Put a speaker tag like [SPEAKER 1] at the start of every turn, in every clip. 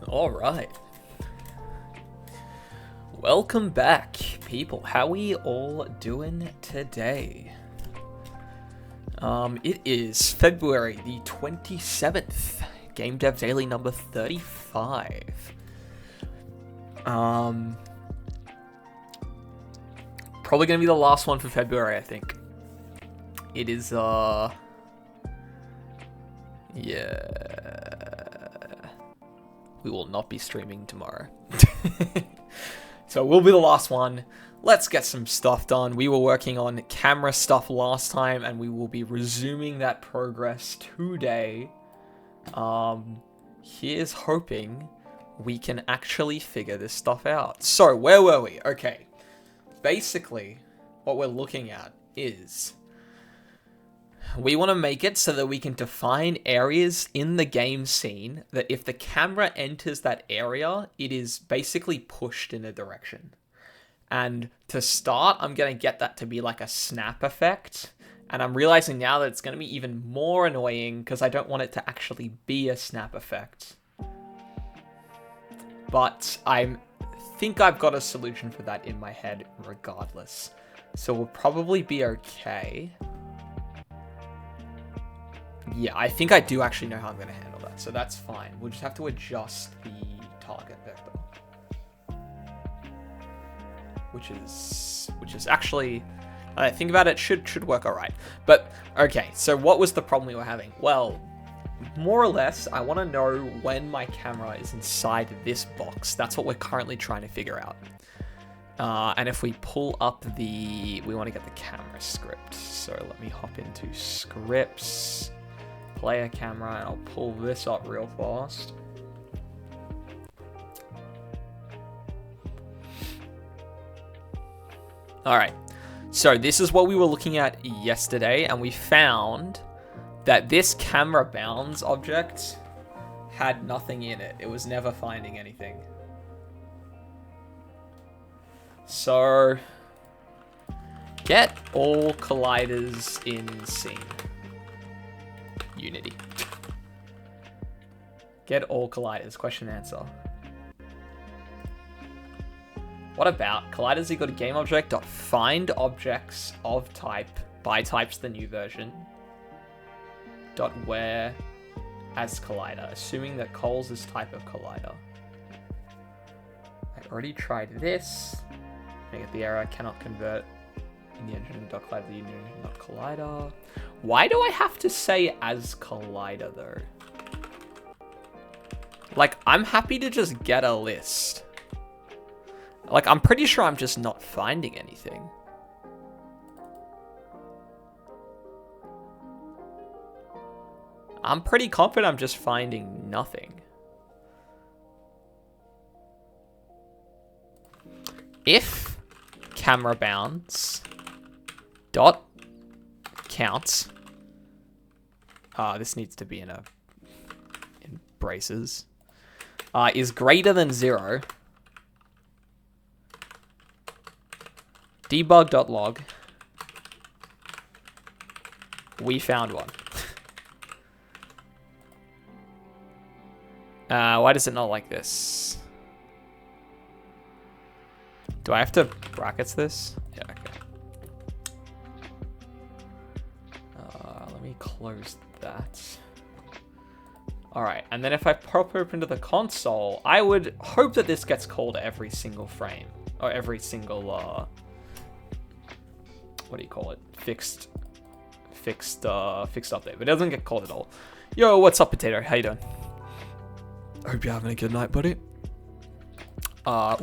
[SPEAKER 1] All right. Welcome back, people. How we all doing today? It is February the 27th. Game Dev Daily number 35. Probably gonna be the last one for February, I think. It is, yeah. We will not be streaming tomorrow. So it will be the last one. Let's get some stuff done. We were working on camera stuff last time, and we will be resuming that progress today. Here's hoping we can actually figure this stuff out. So, where were we? Okay. Basically, what we're looking at is we want to make it so that we can define areas in the game scene that if the camera enters that area, it is basically pushed in a direction. And to start, I'm going to get that to be like a snap effect. And I'm realizing now that it's going to be even more annoying because I don't want it to actually be a snap effect. But I think I've got a solution for that in my head regardless. So we'll probably be okay. Yeah, I think I do actually know how I'm going to handle that, so that's fine. We'll just have to adjust the target vector. Which is actually, I think about it, should work alright. But, okay, so what was the problem we were having? Well, more or less, I want to know when my camera is inside this box. That's what we're currently trying to figure out. And if we pull up we want to get the camera script. So let me hop into scripts. Player camera, and I'll pull this up real fast. Alright, so this is what we were looking at yesterday, and we found that this camera bounds object had nothing in it. It was never finding anything. So, get all colliders in scene. Unity. Get all colliders, question and answer. What about colliders equal to game object dot find objects of type by types the new version dot where as collider, assuming that cols is type of collider. I already tried this. I get the error cannot convert in the engine dot collider the union dot collider. Why do I have to say as collider though? Like, I'm happy to just get a list. Like, I'm pretty sure I'm just not finding anything. I'm pretty confident I'm just finding nothing. If camera bounds dot counts. This needs to be in braces. Is greater than 0. Debug.log. We found one. Why does it not like this? Do I have to brackets this? Yeah, okay. Let me close that. Alright, and then if I pop open to the console, I would hope that this gets called every single frame. Or every single, what do you call it? Fixed update. But it doesn't get called at all. Yo, what's up, Potato? How you doing? Hope you're having a good night, buddy.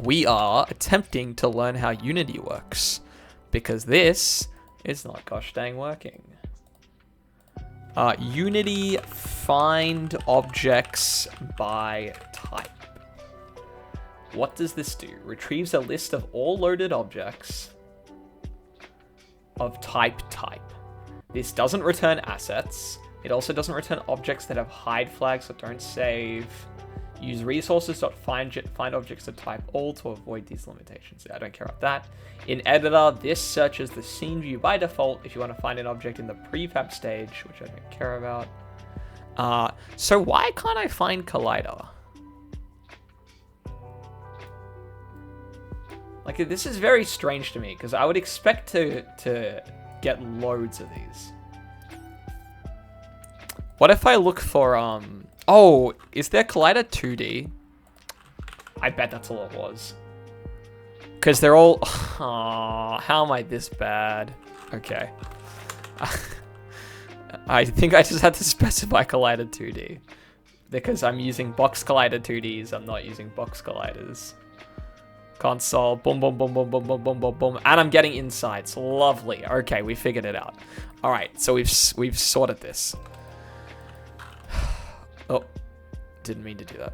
[SPEAKER 1] We are attempting to learn how Unity works. Because this is not gosh dang working. Unity find objects by type. What does this do? Retrieves a list of all loaded objects of type. This doesn't return assets. It also doesn't return objects that have hide flags that don't save. Use resources.find objects of type all to avoid these limitations. I don't care about that. In editor, this searches the scene view by default if you want to find an object in the prefab stage, which I don't care about. So why can't I find collider? Like, this is very strange to me, because I would expect to get loads of these. What if I look for, oh, is there Collider 2D? I bet that's all it was. Because they're all... Oh, how am I this bad? Okay. I think I just had to specify Collider 2D. Because I'm using Box Collider 2Ds, I'm not using Box Colliders. Console, boom, boom, boom, boom, boom, boom, boom, boom, boom. And I'm getting insights. Lovely. Okay, we figured it out. Alright, so we've sorted this. Oh, didn't mean to do that.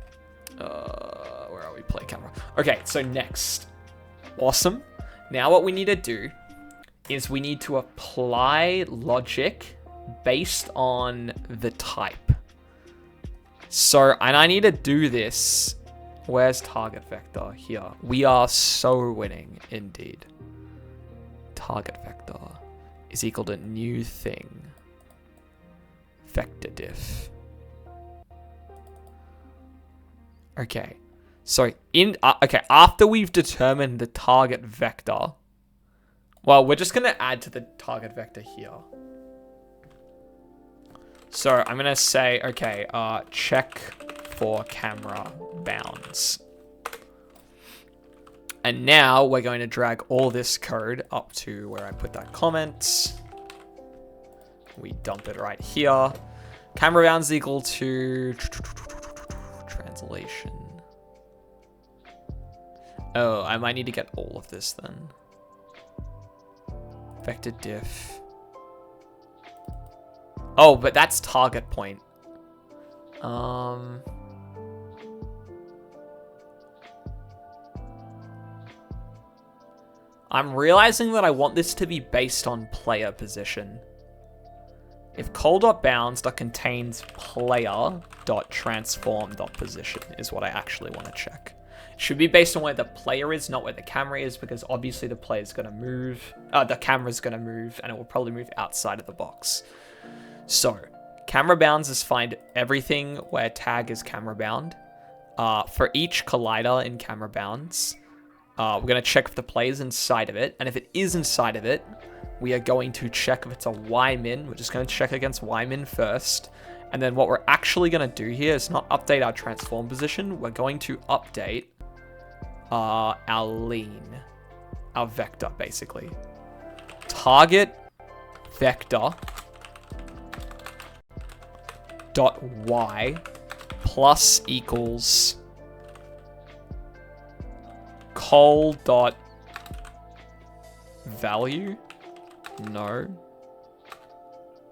[SPEAKER 1] Where are we? Play camera. Okay, so next. Awesome. Now what we need to do is we need to apply logic based on the type. So, and I need to do this. Where's target vector? Here. We are so winning, indeed. Target vector is equal to new thing. Vector diff. Okay. So, okay, after we've determined the target vector, well, we're just going to add to the target vector here. So, I'm going to say, okay, check for camera bounds. And now we're going to drag all this code up to where I put that comment. We dump it right here. Camera bounds equal to translation. Oh, I might need to get all of this then. Vector diff. Oh, but that's target point. I'm realizing that I want this to be based on player position. If col.bounds.contains player.transform.position is what I actually want to check. It should be based on where the player is, not where the camera is, because obviously the player's going to move, the camera's going to move, and it will probably move outside of the box. So, camera bounds is find everything where tag is camera bound. For each collider in camera bounds, we're going to check if the player's inside of it, and if it is inside of it, we are going to check if it's a Y-min. We're just going to check against Y-min first. And then what we're actually going to do here is not update our transform position. We're going to update our lean, our vector, basically. Target vector dot y plus equals col dot value. No.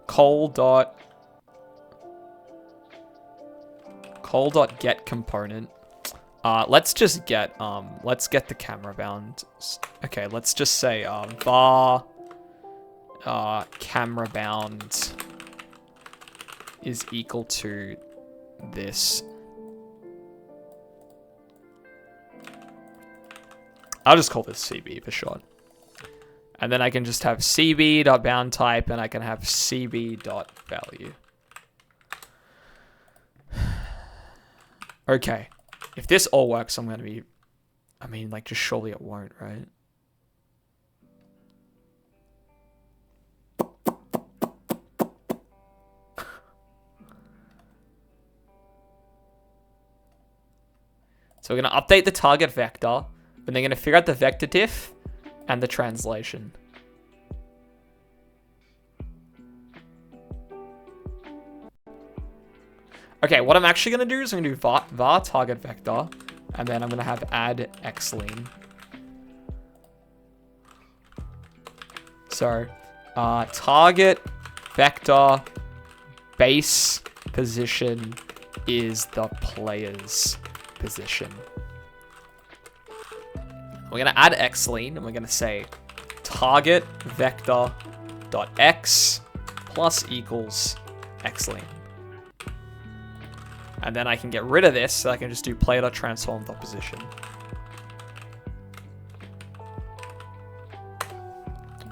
[SPEAKER 1] Col dot get component. Let's just get the camera bound. Okay, let's just say var camera bound is equal to this. I'll just call this CB for short. And then I can just have cb.boundType and I can have cb.value. Okay. If this all works, I'm going to be... I mean, like, just surely it won't, right? So we're going to update the target vector. And they're going to figure out the vector diff and the translation. Okay, what I'm actually going to do is I'm going to do var target vector, and then I'm going to have add xlean. So, target vector base position is the player's position. We're going to add xlean, and we're going to say target vector dot x plus equals xlean. And then I can get rid of this, so I can just do player.transform.position.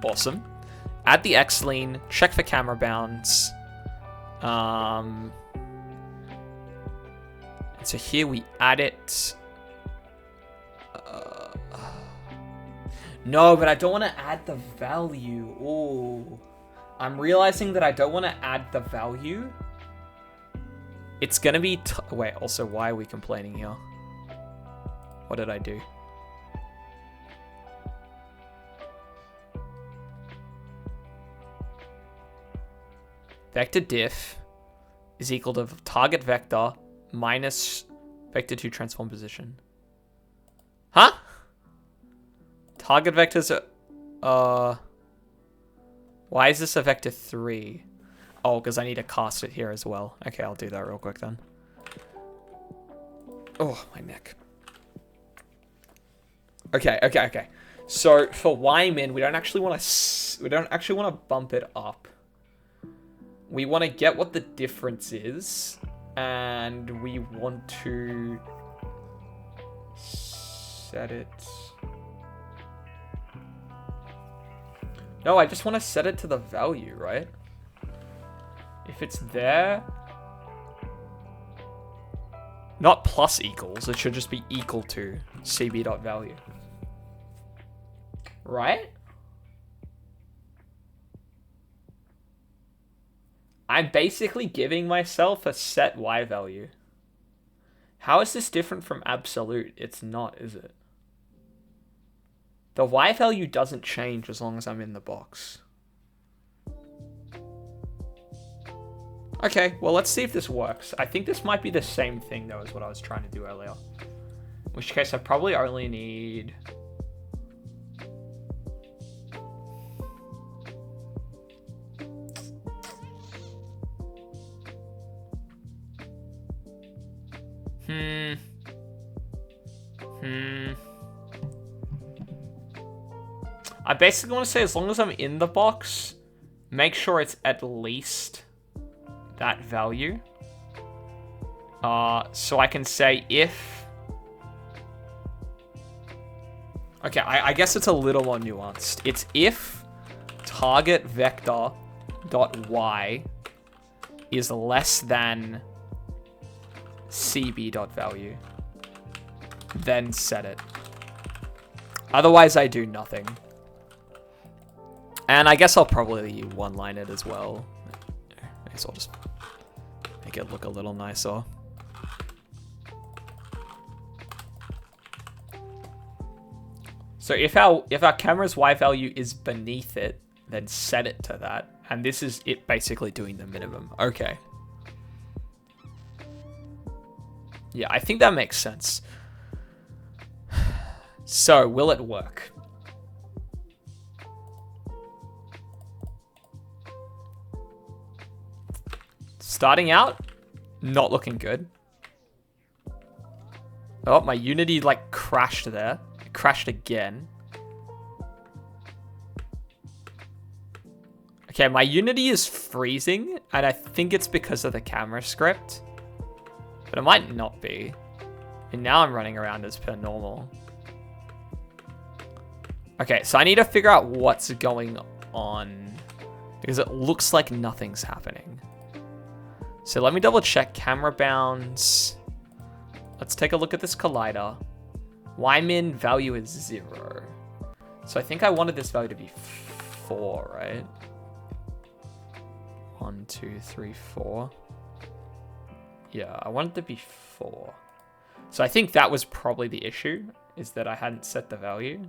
[SPEAKER 1] Awesome. Add the xlean, check for camera bounds. And so here we add it. No, but I don't want to add the value. Oh, I'm realizing that I don't want to add the value. It's going to be... Wait, also, why are we complaining here? What did I do? Vector diff is equal to target vector minus vector 2 transform position. Huh? Target vectors are... why is this a vector 3? Oh, because I need to cast it here as well. Okay, I'll do that real quick then. Oh, my neck. Okay. So for Ymin, we don't actually want to bump it up. We want to get what the difference is, and we want to set it. No, I just want to set it to the value, right? If it's there, not plus equals, it should just be equal to cb.value. Right? I'm basically giving myself a set y value. How is this different from absolute? It's not, is it? The y value doesn't change as long as I'm in the box. Okay, well, let's see if this works. I think this might be the same thing, though, as what I was trying to do earlier. In which case, I probably only need... I basically want to say, as long as I'm in the box, make sure it's at least that value. So I can say if... Okay, I guess it's a little more nuanced. It's if target vector dot y is less than cb.value, then set it. Otherwise, I do nothing. And I guess I'll probably one-line it as well. I guess I'll just make it look a little nicer. So if our camera's Y value is beneath it, then set it to that. And this is it basically doing the minimum. Okay. Yeah, I think that makes sense. So, will it work? Starting out, not looking good. Oh, my Unity like crashed there. It crashed again. Okay, my Unity is freezing, and I think it's because of the camera script. But it might not be. And now I'm running around as per normal. Okay, so I need to figure out what's going on, because it looks like nothing's happening. So let me double check camera bounds. Let's take a look at this collider. Ymin value is 0. So I think I wanted this value to be 4, right? 1, 2, 3, 4. Yeah, I wanted it to be 4. So I think that was probably the issue, is that I hadn't set the value.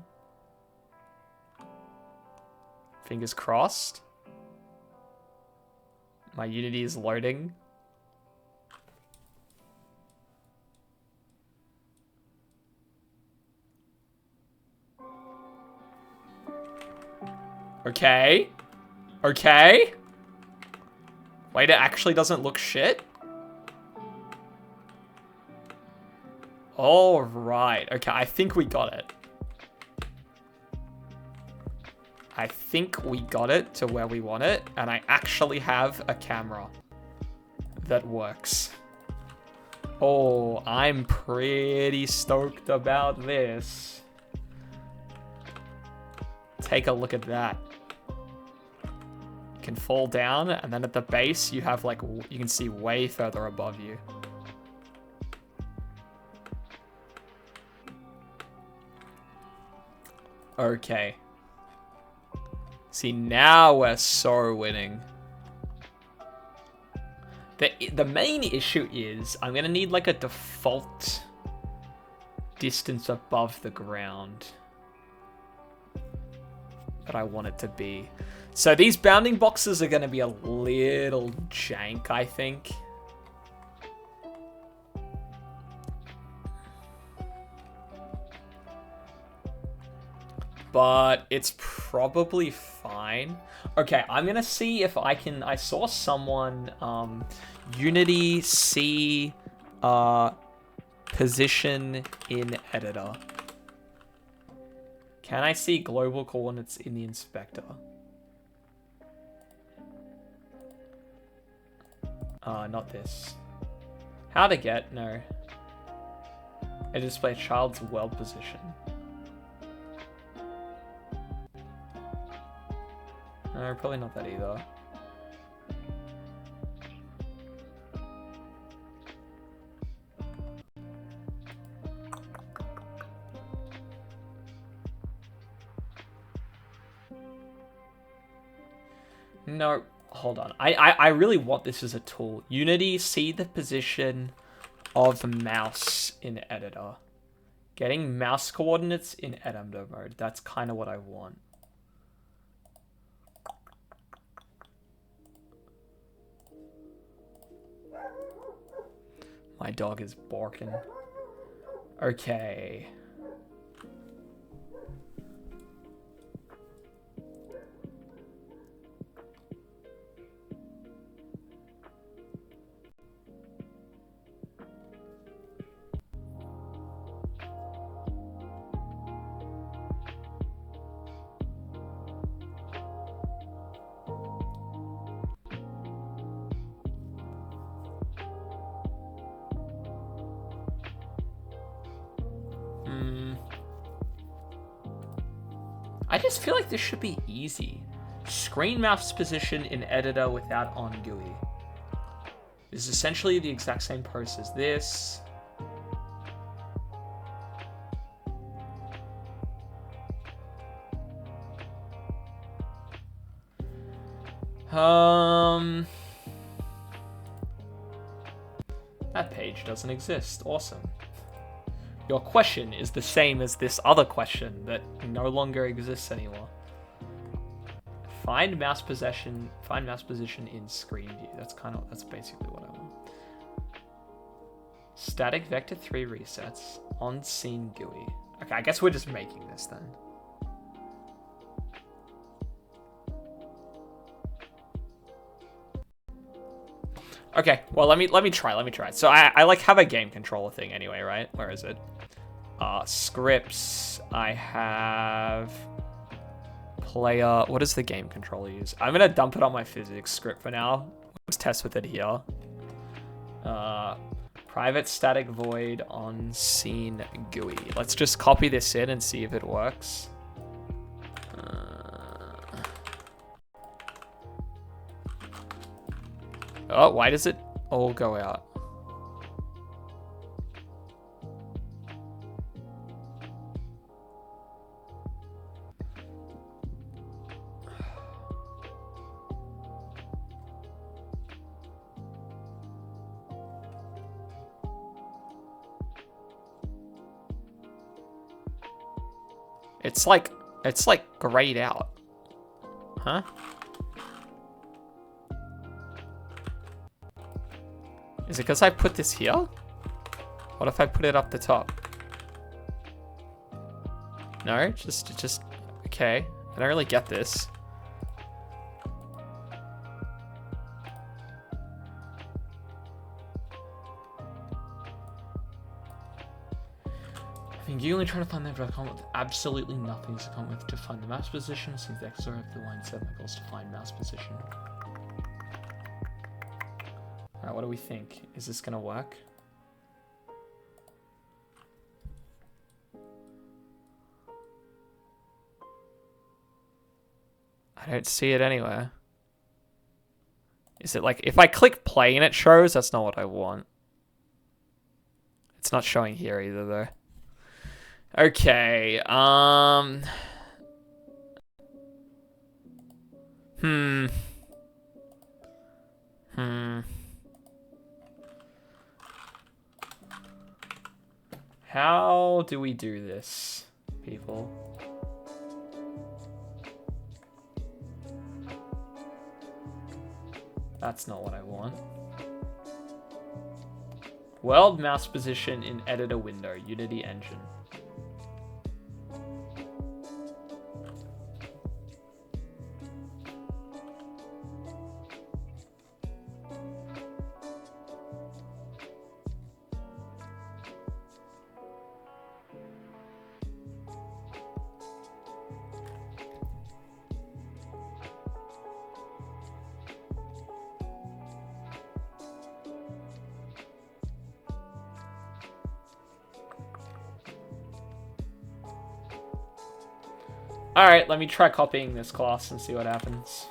[SPEAKER 1] Fingers crossed. My Unity is loading. Okay. Okay. Wait, it actually doesn't look shit? All right. Okay, I think we got it. I think we got it to where we want it, and I actually have a camera that works. Oh, I'm pretty stoked about this. Take a look at that. You can fall down, and then at the base, you have like, you can see way further above you. Okay. See, now we're so winning. The main issue is I'm going to need like a default distance above the ground that I want it to be. So these bounding boxes are going to be a little jank, I think. But it's probably fine. Okay, I'm gonna see if I can. I saw someone Unity C position in editor. Can I see global coordinates in the inspector? Not this. How to get? No. I display child's world position. No, probably not that either. No, hold on. I really want this as a tool. Unity, see the position of mouse in editor. Getting mouse coordinates in editor mode. That's kind of what I want. My dog is barking. Okay. I just feel like this should be easy. Screen mouse position in editor without on GUI. This is essentially the exact same process as this. That page doesn't exist. Awesome. Your question is the same as this other question that no longer exists anymore. Find mouse position in screen view. That's basically what I want. Static vector 3 resets on scene GUI. Okay, I guess we're just making this then. Okay, well let me try. So I like have a game controller thing anyway, right? Where is it? Scripts. I have player. What does the game controller use? I'm gonna dump it on my physics script for now. Let's test with it here. Private static void on scene GUI. Let's just copy this in and see if it works. Oh, why does it all go out? It's like grayed out. Huh? Is it because I put this here? What if I put it up the top? No, just okay. I don't really get this. I mean, you only try to find that .com with absolutely nothing to come with to find the mouse position. Since the XOR of the line set my goals to find mouse position. Alright, what do we think? Is this gonna work? I don't see it anywhere. Is it like, if I click play and it shows, that's not what I want. It's not showing here either though. Okay, Hmm. How do we do this, people? That's not what I want. World mouse position in editor window, Unity engine. Alright, let me try copying this class and see what happens.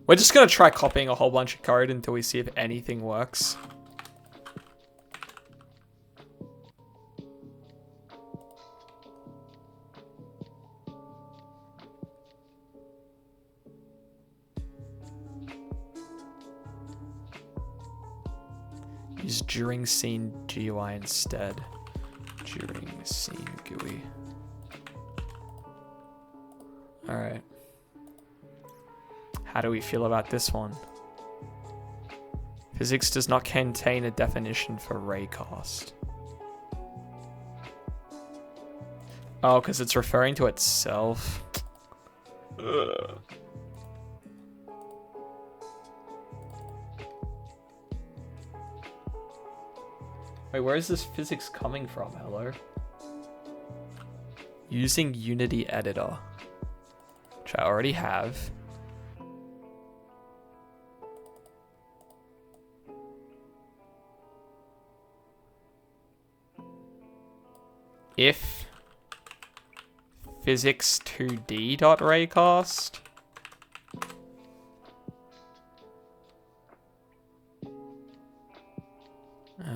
[SPEAKER 1] We're just gonna try copying a whole bunch of code until we see if anything works. Use during scene GUI instead. During scene GUI. Alright. How do we feel about this one? Physics does not contain a definition for raycast. Oh, because it's referring to itself. Ugh. Wait, where is this physics coming from? Hello? Using Unity Editor, which I already have. If physics2d.raycast.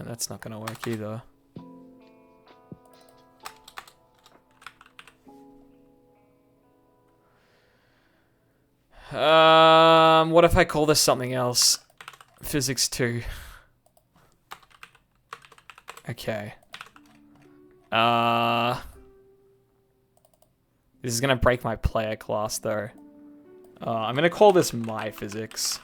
[SPEAKER 1] That's not gonna work either. What if I call this something else? Physics2. Okay. This is gonna break my player class though. I'm gonna call this my physics.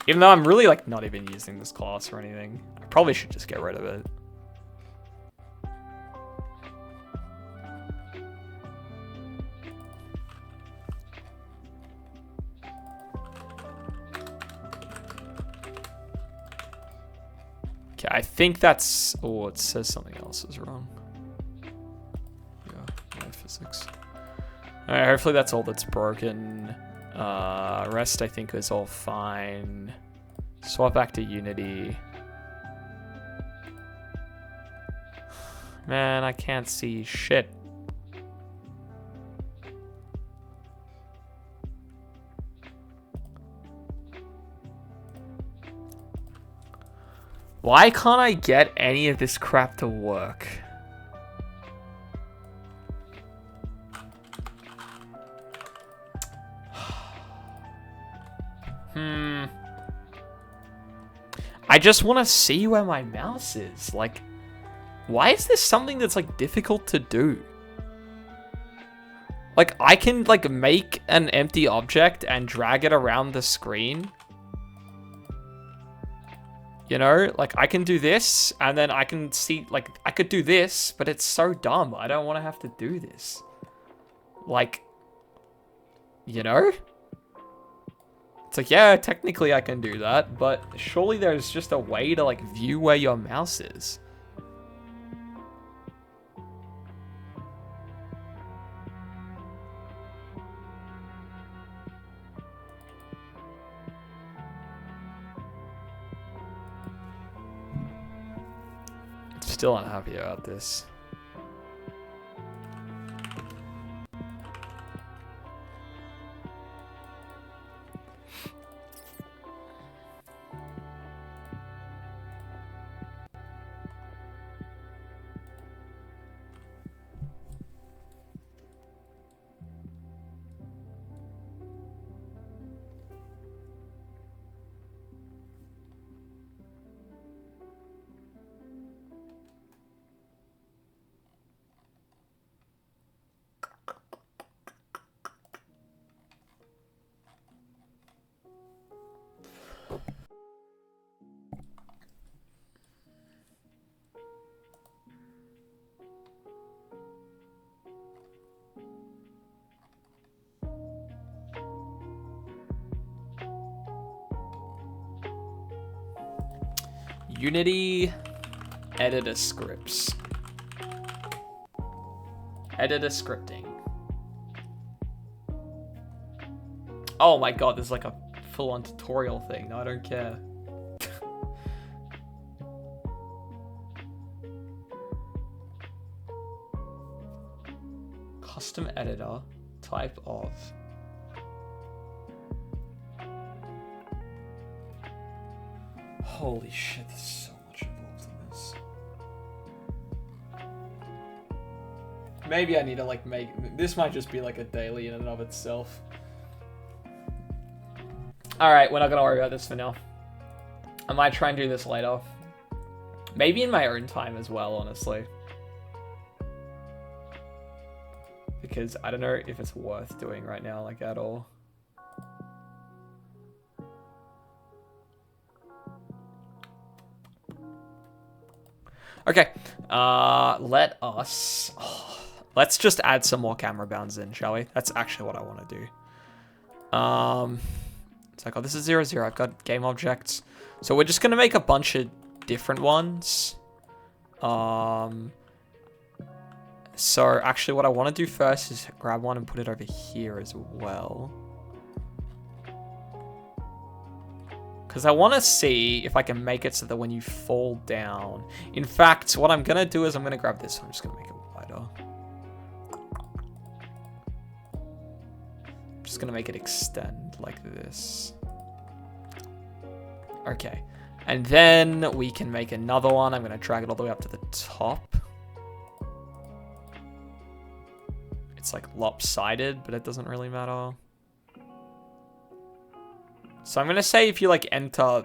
[SPEAKER 1] Even though I'm really like not even using this class or anything. I probably should just get rid of it. Okay, I think that's... Oh, it says something else is wrong. Yeah, my physics. Alright, hopefully that's all that's broken. Rest I think is all fine. Swap back to Unity. Man, I can't see shit. Why can't I get any of this crap to work? I just want to see where my mouse is. Like, why is this something that's like difficult to do? Like, I can like make an empty object and drag it around the screen. You know, like I can do this and then I can see, like, I could do this, but it's so dumb. I don't want to have to do this. Like, you know? It's like, yeah, technically I can do that, but surely there's just a way to like view where your mouse is. Still unhappy about this. Unity editor scripts. Editor scripting. Oh my god, there's like a full-on tutorial thing. No, I don't care. Custom editor, type of. Holy shit, there's so much involved in this. Maybe I need to like make, this might just be like a daily in and of itself. Alright, we're not gonna worry about this for now. I might try and do this later. Maybe in my own time as well, honestly. Because I don't know if it's worth doing right now, like at all. Okay, let's just add some more camera bounds in, shall we? That's actually what I want to do. So I got this is 0, 0. I've got game objects. So we're just gonna make a bunch of different ones. So actually what I want to do first is grab one and put it over here as well. Because I want to see if I can make it so that when you fall down... In fact, what I'm going to do is I'm going to grab this. I'm just going to make it wider. I'm just going to make it extend like this. Okay. And then we can make another one. I'm going to drag it all the way up to the top. It's like lopsided, but it doesn't really matter. So I'm going to say if you like enter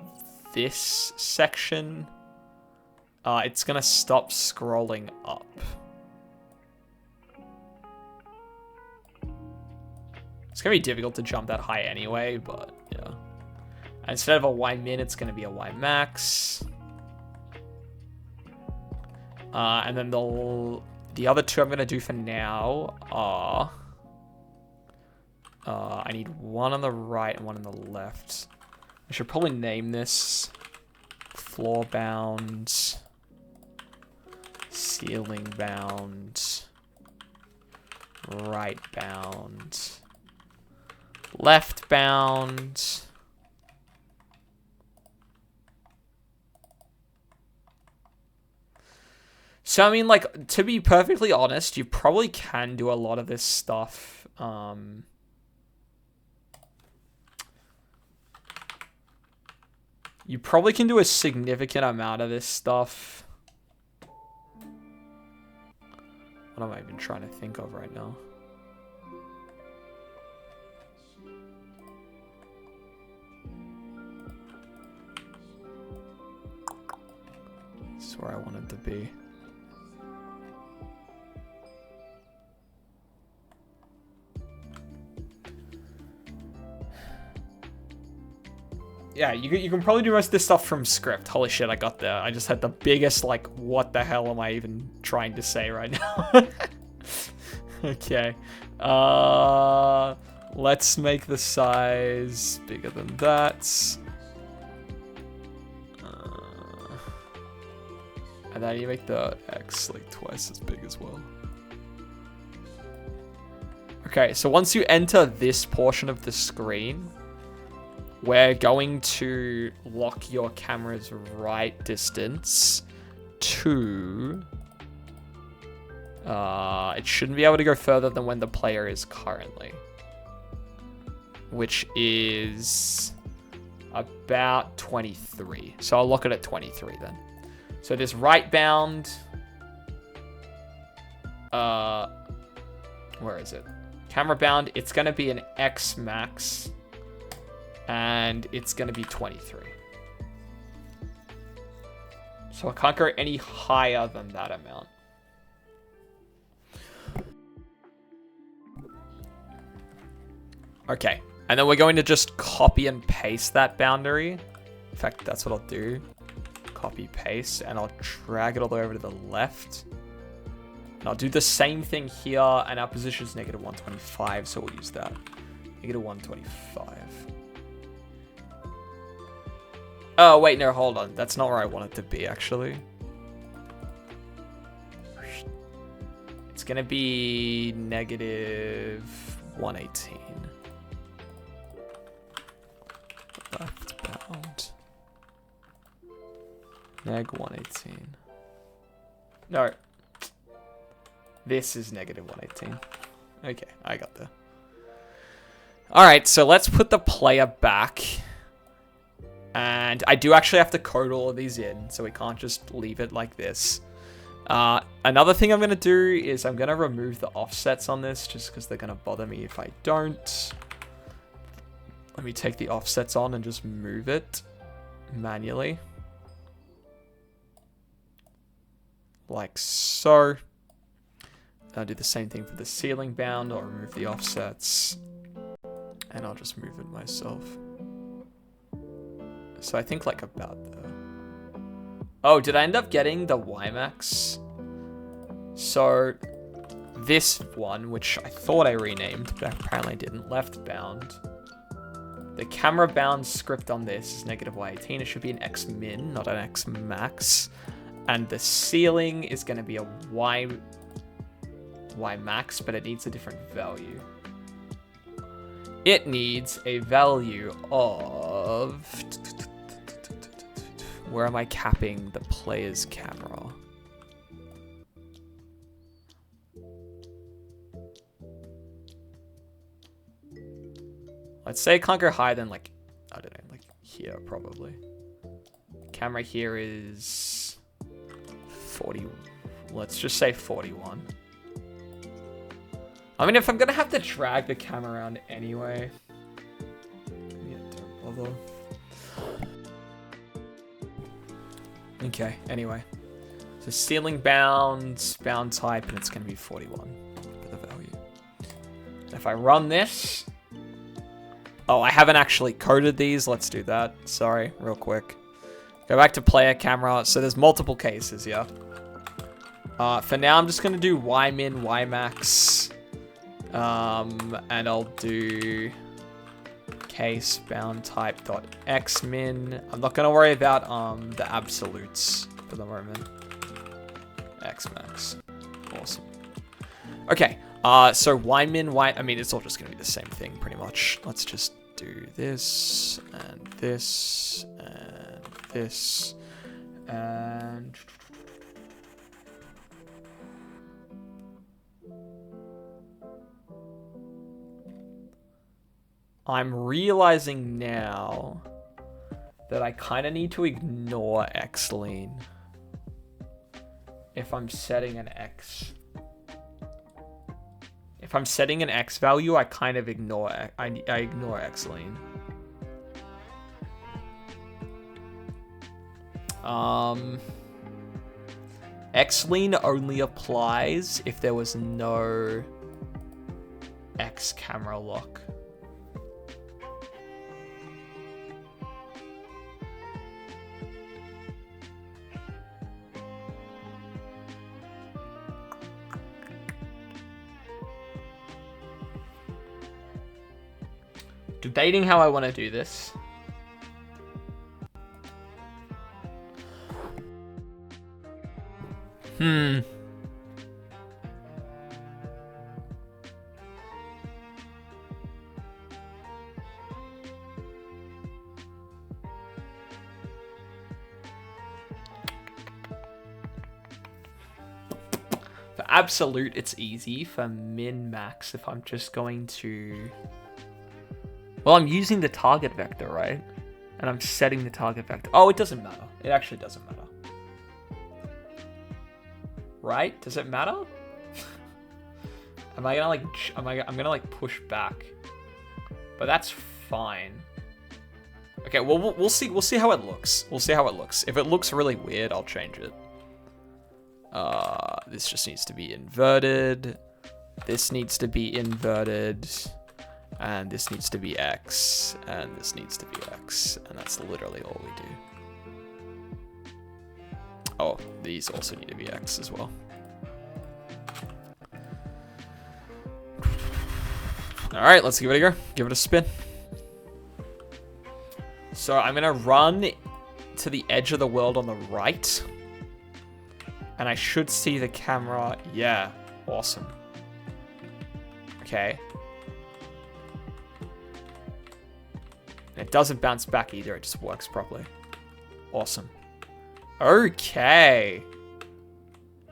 [SPEAKER 1] this section, it's going to stop scrolling up. It's going to be difficult to jump that high anyway, but yeah. And instead of a Y min, it's going to be a Y max. And then the other two I'm going to do for now are... I need one on the right and one on the left. I should probably name this floor bound, ceiling bound, right bound, left bound. So, I mean, like, to be perfectly honest, you probably can do a lot of this stuff, you probably can do a significant amount of this stuff. What am I even trying to think of right now? This is where I wanted to be. Yeah, you can probably do most of this stuff from script. Holy shit, I got there. I just had the biggest, like, what the hell am I even trying to say right now? Okay. Let's make the size bigger than that. And then you make the X, like, twice as big as well. Okay, so once you enter this portion of the screen... we're going to lock your camera's right distance to... it shouldn't be able to go further than when the player is currently. Which is about 23. So I'll lock it at 23 then. So this right bound... where is it? Camera bound, it's going to be an X max. And it's going to be 23. So I can't go any higher than that amount. Okay. And then we're going to just copy and paste that boundary. In fact, that's what I'll do. Copy, paste, and I'll drag it all the way over to the left. And I'll do the same thing here, and our position is negative 125, so we'll use that. Negative 125. Oh, wait, no, hold on. That's not where I want it to be, actually. It's going to be negative 118. Left bound. Neg 118. No. This is negative 118. Okay, I got there. Alright, so let's put the player back. And I do actually have to code all of these in, so we can't just leave it like this. Another thing I'm going to do is I'm going to remove the offsets on this, just because they're going to bother me if I don't. Let me take the offsets on and just move it manually. Like so. I'll do the same thing for the ceiling bound. I'll remove the offsets. And I'll just move it myself. So I think like about there. Oh, did I end up getting the WiMAX? So this one, which I thought I renamed, but apparently I didn't, left bound. The camera bound script on this is negative Y18. It should be an X min, not an X max. And the ceiling is going to be a Y max, but it needs a different value. It needs a value of... Where am I capping the player's camera? Let's say it can't go higher than like, I don't know, like here probably. Camera here is 40. Let's just say 41. I mean, if I'm gonna have to drag the camera around anyway, yeah, don't bother. Okay, anyway. So ceiling bound, bound type, and it's gonna be 41 for the value. If I run this, oh, I haven't actually coded these. Let's do that. Sorry, real quick. Go back to player camera. So there's multiple cases, yeah. For now, I'm just gonna do Y min, Y max. And I'll do case bound type dot X min. I'm not gonna worry about the absolutes for the moment. X max. Awesome. Okay. So Y min, I mean, it's all just gonna be the same thing pretty much. Let's just do this and this and this and. I'm realizing now that I kind of need to ignore X lean if I'm setting an X. If I'm setting an X value, I kind of ignore I ignore X lean. X lean only applies if there was no X camera lock. Debating how I want to do this. For absolute, it's easy. For min max, if I'm just going to... Well, I'm using the target vector, right? And I'm setting the target vector. Oh, it doesn't matter. It actually doesn't matter. Right? Does it matter? Am I gonna like, I'm gonna like push back. But that's fine. Okay, well, we'll see how it looks. We'll see how it looks. If it looks really weird, I'll change it. This just needs to be inverted. This needs to be inverted. And this needs to be X, and this needs to be X, and that's literally all we do. Oh, these also need to be X as well. Alright, let's give it a go. Give it a spin. So I'm going to run to the edge of the world on the right. And I should see the camera. Yeah, awesome. Okay. And it doesn't bounce back either, it just works properly. Awesome. Okay.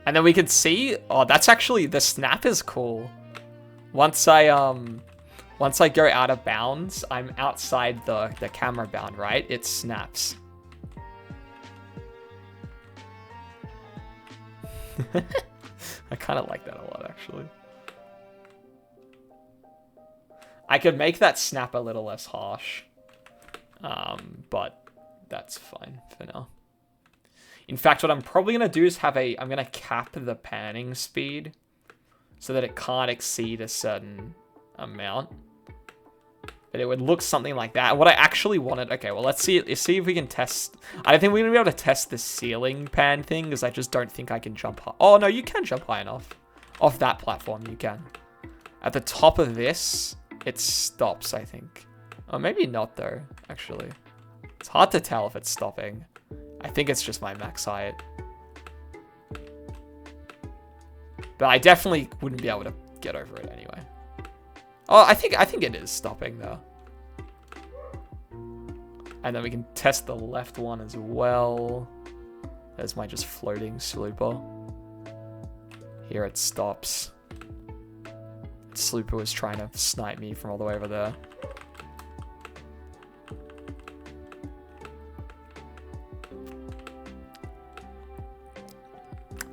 [SPEAKER 1] And then we can see, oh, that's actually, the snap is cool. Once I go out of bounds, I'm outside the camera bound, right? It snaps. I kind of like that a lot, actually. I could make that snap a little less harsh. But that's fine for now. In fact, what I'm probably going to do is I'm going to cap the panning speed so that it can't exceed a certain amount. But it would look something like that. What I actually wanted... Okay, well, let's see if we can test... I don't think we're going to be able to test the ceiling pan thing because I just don't think I can jump high. Oh, no, you can jump high enough. Off that platform, you can. At the top of this, it stops, I think. Oh, maybe not, though, actually. It's hard to tell if it's stopping. I think it's just my max height. But I definitely wouldn't be able to get over it anyway. Oh, I think it is stopping, though. And then we can test the left one as well. There's my just floating slooper. Here it stops. Slooper was trying to snipe me from all the way over there.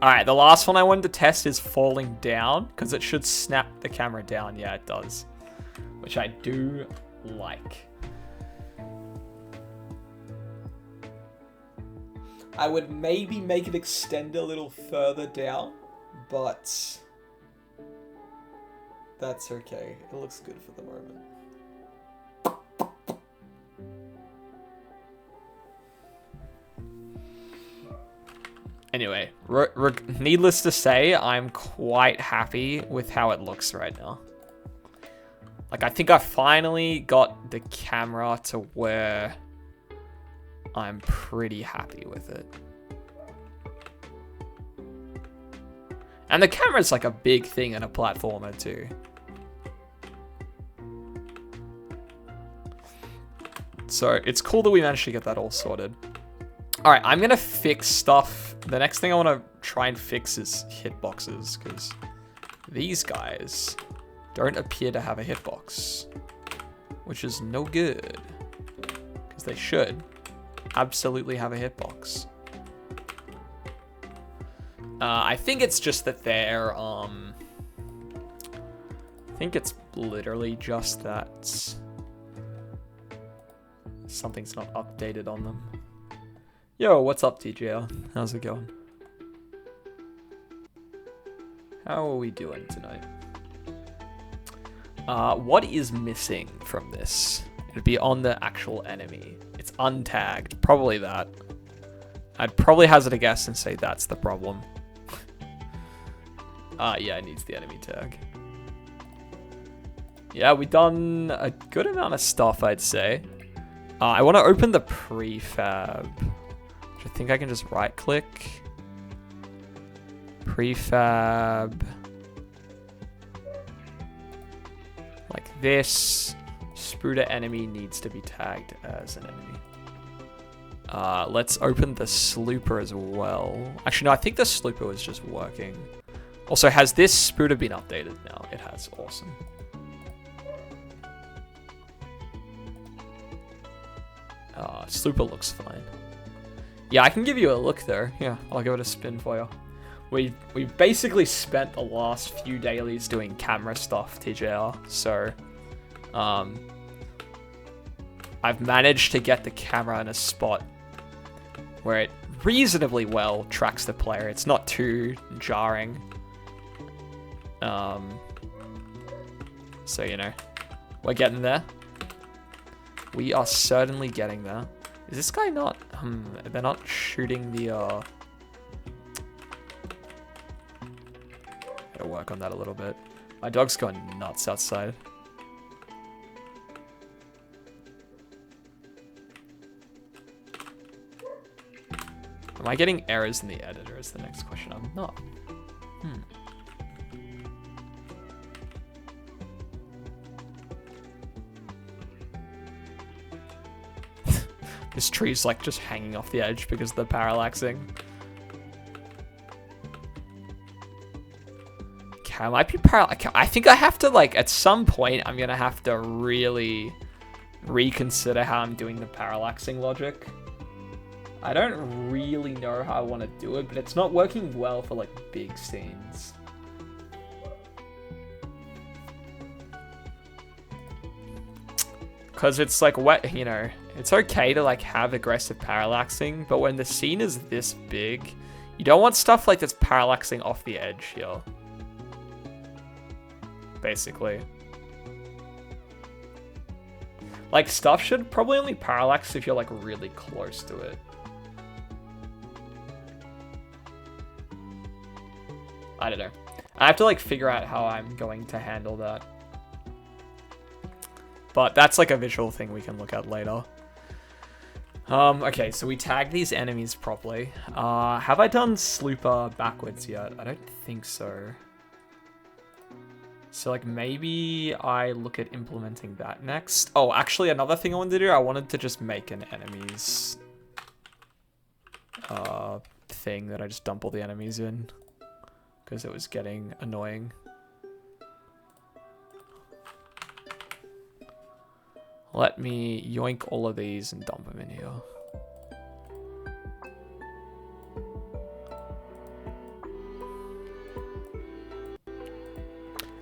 [SPEAKER 1] Alright, the last one I wanted to test is falling down, because it should snap the camera down. Yeah, it does. Which I do like. I would maybe make it extend a little further down, but that's okay. It looks good for the moment. Anyway, needless to say, I'm quite happy with how it looks right now. Like, I think I finally got the camera to where I'm pretty happy with it. And the camera's like a big thing in a platformer too. So it's cool that we managed to get that all sorted. All right, I'm going to fix stuff. The next thing I want to try and fix is hitboxes, because these guys don't appear to have a hitbox, which is no good, because they should absolutely have a hitbox. I think it's just that they're, I think it's literally just that something's not updated on them. Yo, what's up, TGL? How's it going? How are we doing tonight? What is missing from this? It'd be on the actual enemy. It's untagged. Probably that. I'd probably hazard a guess and say that's the problem. Yeah, it needs the enemy tag. Yeah, we've done a good amount of stuff, I'd say. I want to open the prefab. I think I can just right click. Prefab. Like this. Spruder enemy needs to be tagged as an enemy. Let's open the slooper as well. Actually, no, I think the slooper was just working. Also, has this Spruder been updated now? It has. Awesome. Slooper looks fine. Yeah, I can give you a look there. Yeah, I'll give it a spin for you. We've basically spent the last few dailies doing camera stuff, TJR. So, I've managed to get the camera in a spot where it reasonably well tracks the player. It's not too jarring. So, you know, we're getting there. We are certainly getting there. Is this guy not... they're not shooting the... Gotta work on that a little bit. My dog's going nuts outside. Am I getting errors in the editor is the next question. I'm not. This tree's like just hanging off the edge because of the parallaxing. Okay, I might be I think I have to like, at some point, I'm gonna have to really reconsider how I'm doing the parallaxing logic. I don't really know how I want to do it, but it's not working well for like big scenes. Because it's like, what, you know, it's okay to like have aggressive parallaxing, but when the scene is this big, you don't want stuff like that's parallaxing off the edge here. Basically. Like, stuff should probably only parallax if you're like really close to it. I don't know. I have to like figure out how I'm going to handle that. But that's like a visual thing we can look at later. Okay, so we tag these enemies properly. Have I done Slooper backwards yet? I don't think so. So like maybe I look at implementing that next. Oh, actually another thing I wanted to do, I wanted to just make an enemies thing that I just dump all the enemies in. Because it was getting annoying. Let me yoink all of these and dump them in here.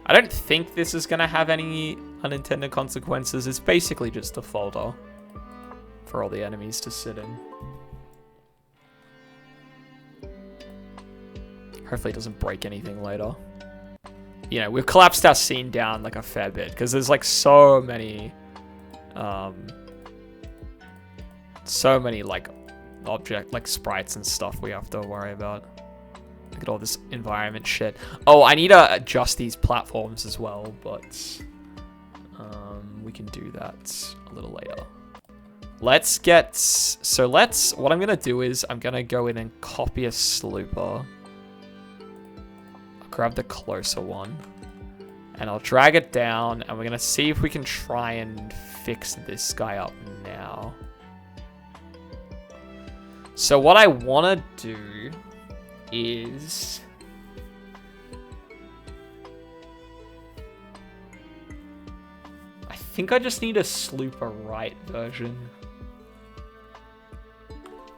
[SPEAKER 1] I don't think this is going to have any unintended consequences. It's basically just a folder for all the enemies to sit in. Hopefully it doesn't break anything later. You know, we've collapsed our scene down like a fair bit because there's like so many like object, like sprites and stuff we have to worry about. Look at all this environment shit. Oh, I need to adjust these platforms as well, but we can do that a little later. What I'm gonna do is I'm gonna go in and copy a slooper. I'll grab the closer one and I'll drag it down and we're gonna see if we can try and fix this guy up now. So what I want to do is I think I just need a Slooper right version.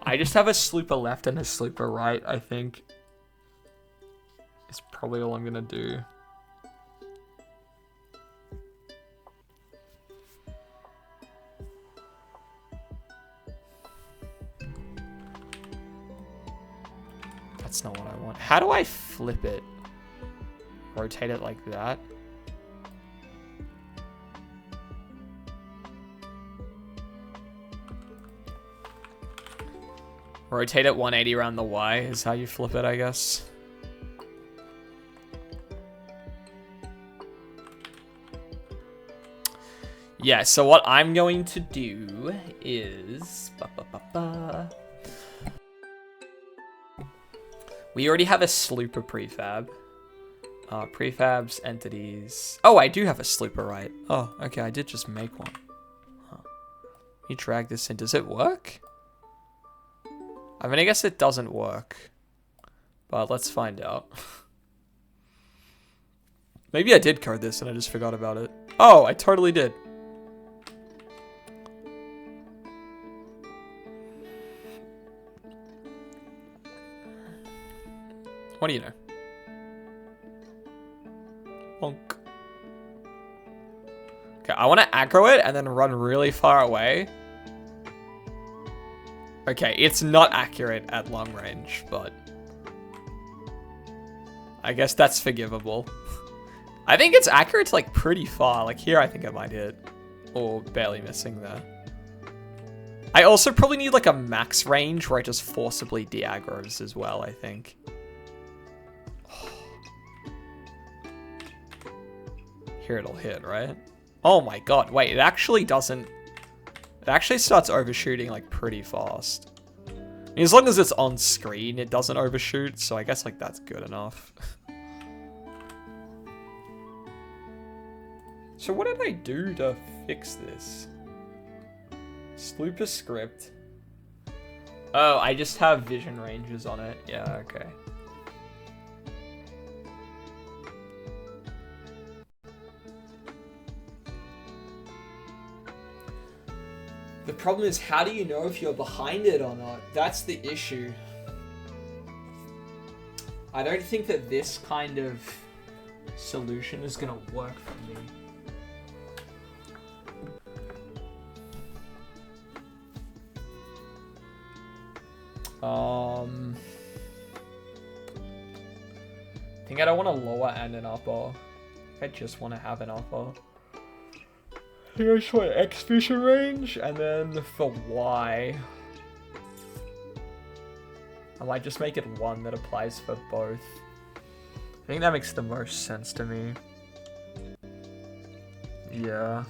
[SPEAKER 1] I just have a Slooper left and a Slooper right, I think. Is probably all I'm gonna do. That's not what I want. How do I flip it? Rotate it like that? Rotate it 180 around the Y is how you flip it, I guess. Yeah, so what I'm going to do is... We already have a Slooper prefab. Prefabs, entities. Oh, I do have a Slooper, right? Oh, okay, I did just make one. Huh. You drag this in. Does it work? I mean, I guess it doesn't work. But let's find out. Maybe I did code this and I just forgot about it. Oh, I totally did. What do you know? Bonk. Okay, I want to aggro it and then run really far away. Okay, it's not accurate at long range, but I guess that's forgivable. I think it's accurate to like pretty far. Like here, I think I might hit. Or barely missing there. I also probably need like a max range where it just forcibly de-aggros as well, I think. Here it'll hit, right? Oh my god, wait, it actually doesn't... It actually starts overshooting like pretty fast. As long as it's on screen, it doesn't overshoot, so I guess like that's good enough. So what did I do to fix this? Slooper script. Oh, I just have vision ranges on it. Yeah, okay. The problem is, how do you know if you're behind it or not? That's the issue. I don't think that this kind of solution is gonna work for me. I think I don't want a lower and an upper. I just want to have an upper. I think I just want X vision range, and then for Y, I might just make it one that applies for both. I think that makes the most sense to me. Yeah.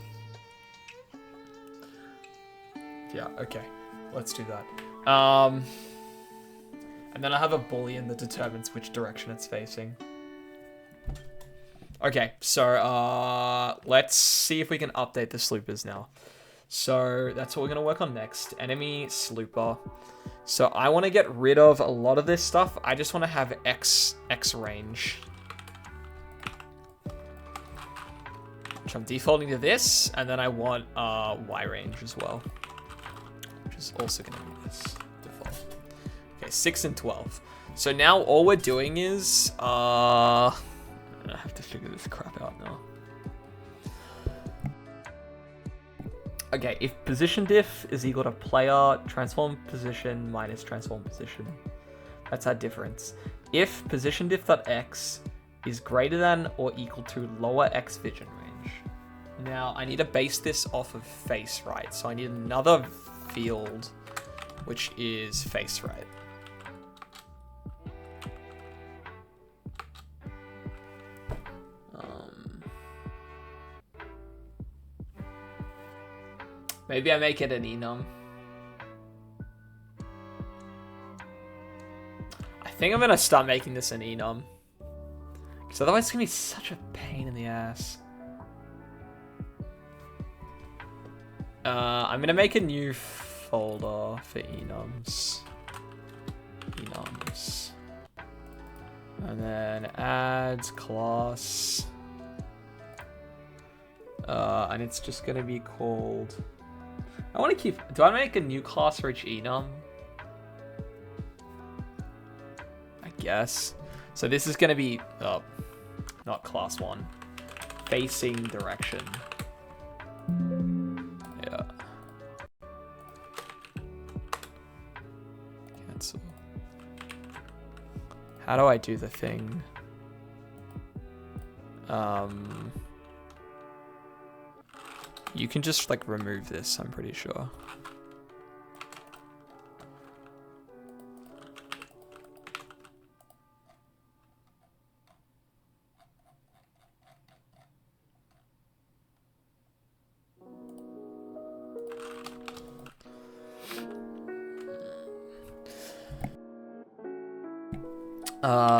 [SPEAKER 1] Yeah, okay. Let's do that. And then I have a boolean that determines which direction it's facing. Okay, so let's see if we can update the sloopers now. So that's what we're gonna work on next. Enemy slooper. So I want to get rid of a lot of this stuff. I just want to have X range, which I'm defaulting to this, and then I want Y range as well, which is also gonna be this default. Okay, 6 and 12. So now all we're doing is I have to figure this crap out now. Okay, if position diff is equal to player transform position minus transform position, that's our difference. If position diff.x is greater than or equal to lower x vision range. Now I need to base this off of face right, so I need another field which is face right. Maybe I make it an enum. I think I'm gonna start making this an enum, because otherwise it's gonna be such a pain in the ass. I'm gonna make a new folder for enums. And then add class. And it's just gonna be called... I want to keep... Do I make a new class for each enum? I guess. So this is going to be... Oh, not class 1. Facing direction. Yeah. Cancel. How do I do the thing? You can just like remove this, I'm pretty sure.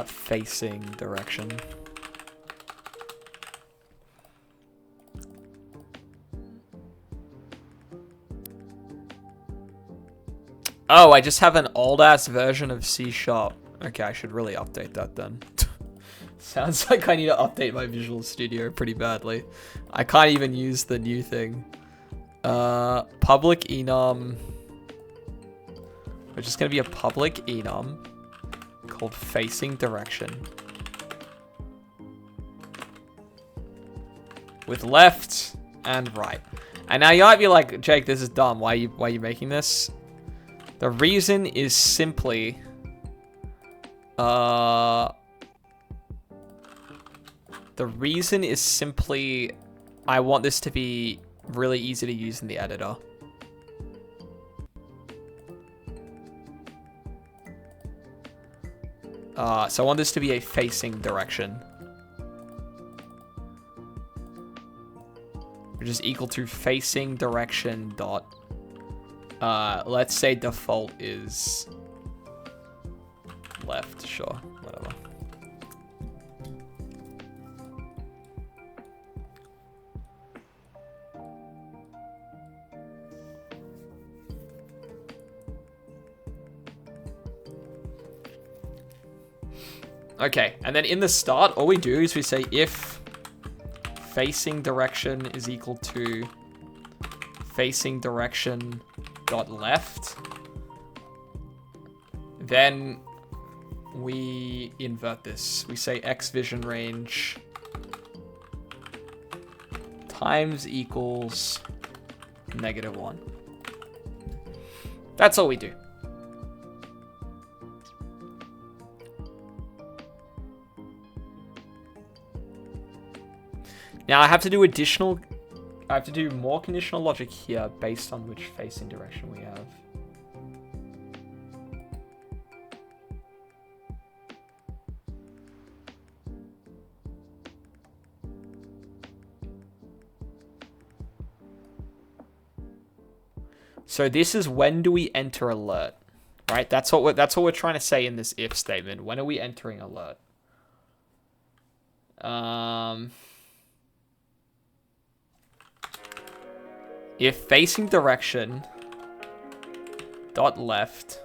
[SPEAKER 1] Facing direction. Oh, I just have an old-ass version of C#. Okay, I should really update that then. Sounds like I need to update my Visual Studio pretty badly. I can't even use the new thing. Public enum. Which is going to be a public enum called facing direction. With left and right. And now you might be like, Jake, this is dumb. Why are you making this? The reason is simply, I want this to be really easy to use in the editor. So I want this to be a facing direction, which is equal to facing direction dot, let's say default is left, sure, whatever. Okay, and then in the start, all we do is we say if facing direction is equal to facing direction dot left, then we invert this. We say x vision range times equals -1. That's all we do. Now I have to do more conditional logic here based on which facing direction we have. So this is when do we enter alert, right? That's what we're trying to say in this if statement. When are we entering alert? If facing direction dot left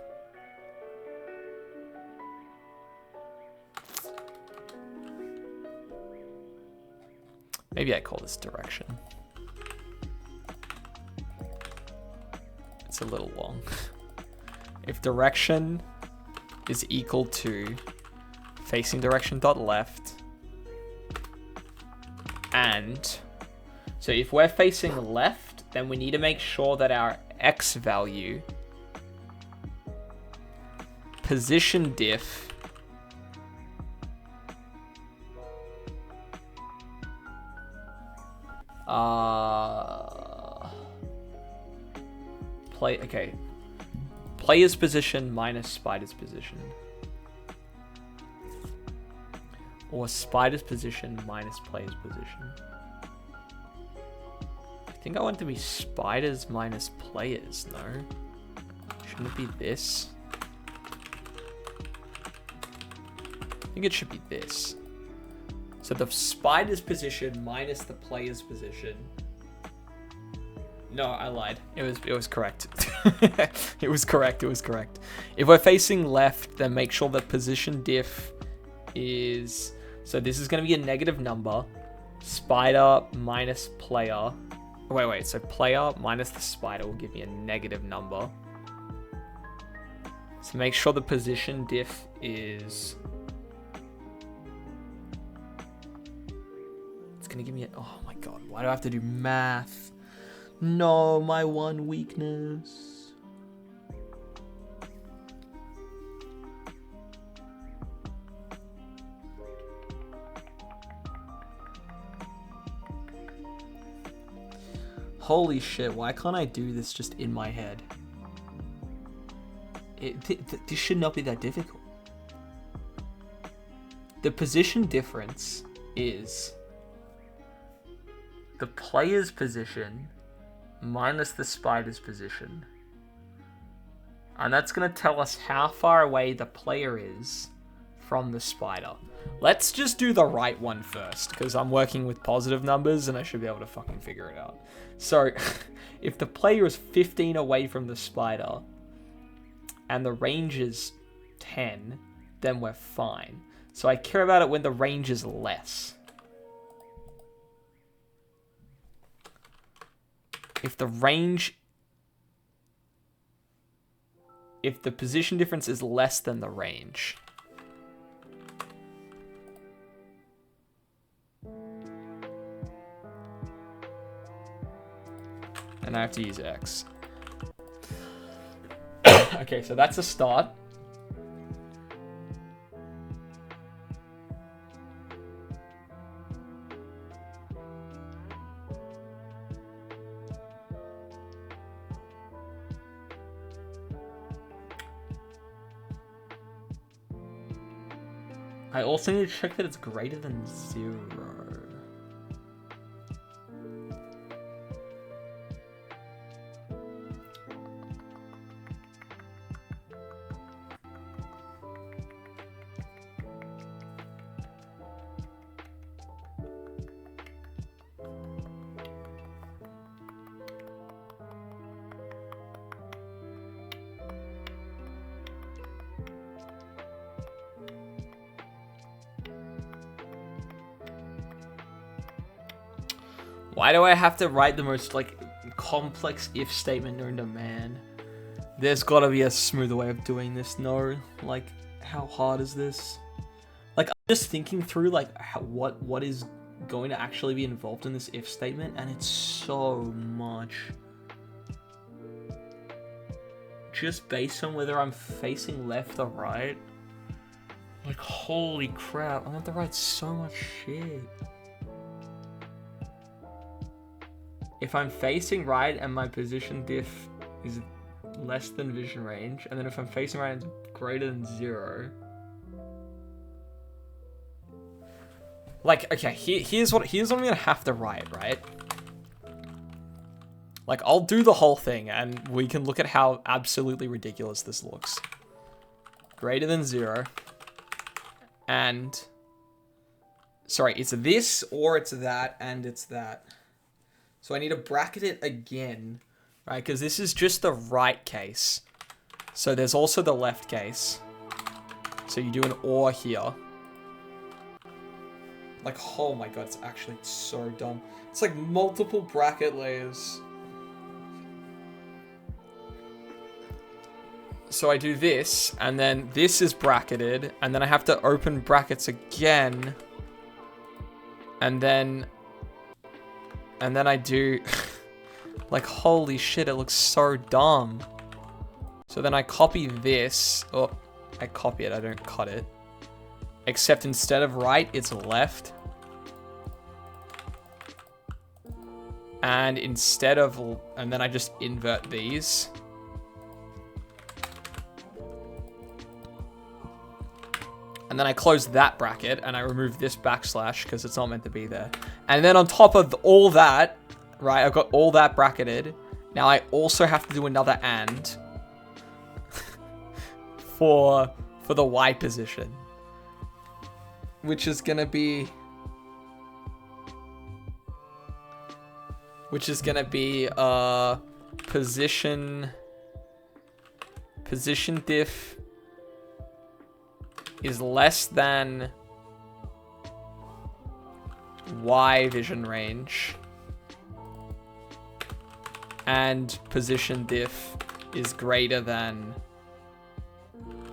[SPEAKER 1] maybe I call this direction. It's a little long. If direction is equal to facing direction dot left and so if we're facing left, then we need to make sure that our x value position diff player's position minus spider's position, or spider's position minus player's position. I think I want it to be spiders minus players, no? Shouldn't it be this? I think it should be this. So the spider's position minus the player's position. No, I lied. It was correct. It was correct. If we're facing left, then make sure that position diff is... So this is going to be a negative number. Spider minus player. Wait. So player minus the spider will give me a negative number. So make sure the position diff is... It's going to give me a... Oh my god, why do I have to do math? No, my one weakness. Holy shit, why can't I do this just in my head? This should not be that difficult. The position difference is the player's position minus the spider's position. And that's going to tell us how far away the player is from the spider. Let's just do the right one first, because I'm working with positive numbers and I should be able to fucking figure it out. So, if the player is 15 away from the spider and the range is 10, then we're fine. So I care about it when the range is less. If the position difference is less than the range, then I have to use X. Okay, so that's a start. I also need to check that it's greater than 0. Why do I have to write the most, like, complex if statement known to man? There's gotta be a smoother way of doing this, no? Like, how hard is this? Like, I'm just thinking through, like, what is going to actually be involved in this if statement, and it's so much. Just based on whether I'm facing left or right. Like, holy crap, I'm gonna have to write so much shit. If I'm facing right and my position diff is less than vision range, and then if I'm facing right and it's greater than 0. Like, okay, here's what I'm gonna have to write, right? Like, I'll do the whole thing, and we can look at how absolutely ridiculous this looks. Greater than 0. And... Sorry, it's this, or it's that, and it's that. So I need to bracket it again, right? Because this is just the right case. So there's also the left case. So you do an or here. Like, oh my god, it's actually so dumb. It's like multiple bracket layers. So I do this, and then this is bracketed, and then I have to open brackets again. And then I do... like, holy shit, it looks so dumb. So then I copy this. Oh, I copy it, I don't cut it. Except instead of right, it's left. And instead of... And then I just invert these. And then I close that bracket, and I remove this backslash, because it's not meant to be there. And then on top of all that, right, I've got all that bracketed. Now I also have to do another and for the Y position. Which is gonna be... position diff is less than Y vision range, and position diff is greater than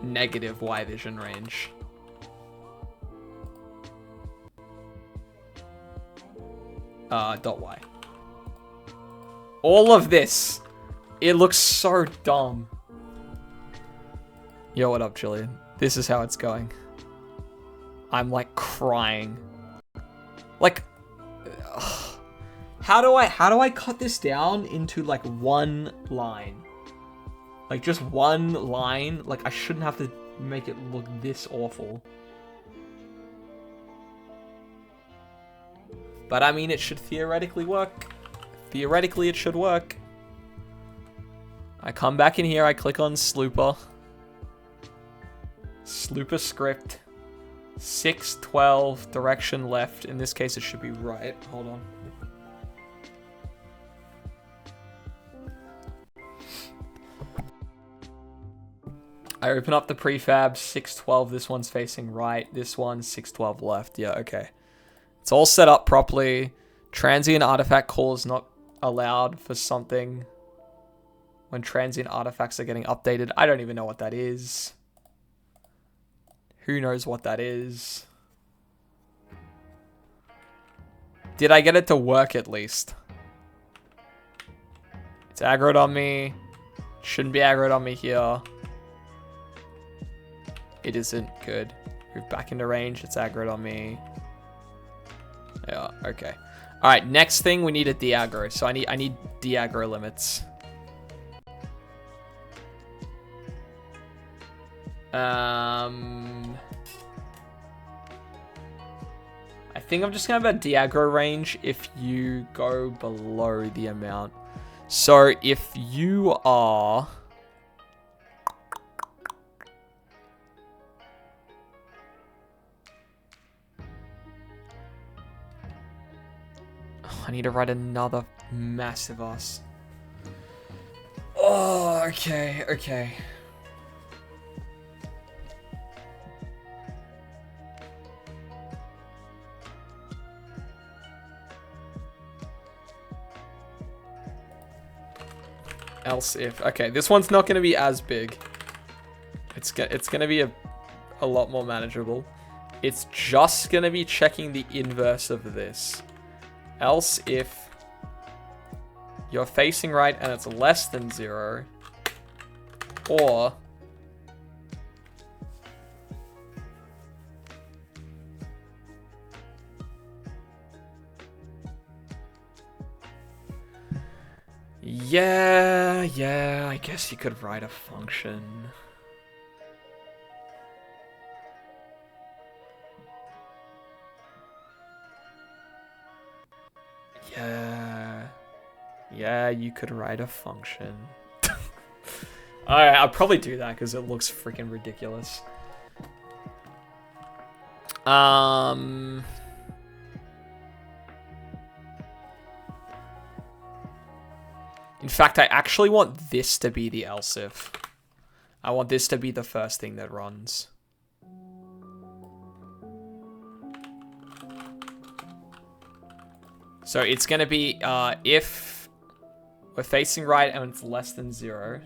[SPEAKER 1] negative Y vision range. Dot Y. All of this, it looks so dumb. Yo, what up, Julian? This is how it's going. I'm like crying. Like, how do I cut this down into like one line? Like just one line? Like I shouldn't have to make it look this awful. But I mean, it should theoretically work. Theoretically, it should work. I come back in here, I click on Slooper. Slooper script. 612 direction left. In this case, it should be right. Hold on. I open up the prefab, 612. This one's facing right. This one's 612 left. Yeah, okay. It's all set up properly. Transient artifact call is not allowed for something when transient artifacts are getting updated. I don't even know what that is. Who knows what that is? Did I get it to work at least? It's aggroed on me. Shouldn't be aggroed on me here. It isn't good. Move back into range. It's aggroed on me. Yeah, okay. Alright, next thing we need a de-aggro. So I need de-aggro limits. I think I'm just gonna have a de-aggro range if you go below the amount. So if you are... I need to write another massive ass. Oh, okay, okay. Else if. Okay, this one's not going to be as big. It's going to be a lot more manageable. It's just going to be checking the inverse of this. Else if you're facing right and it's less than 0, or yeah, I guess you could write a function. Yeah, you could write a function. Alright, I'll probably do that because it looks freaking ridiculous. In fact, I actually want this to be the else if. I want this to be the first thing that runs. So it's going to be if we're facing right and it's less than 0.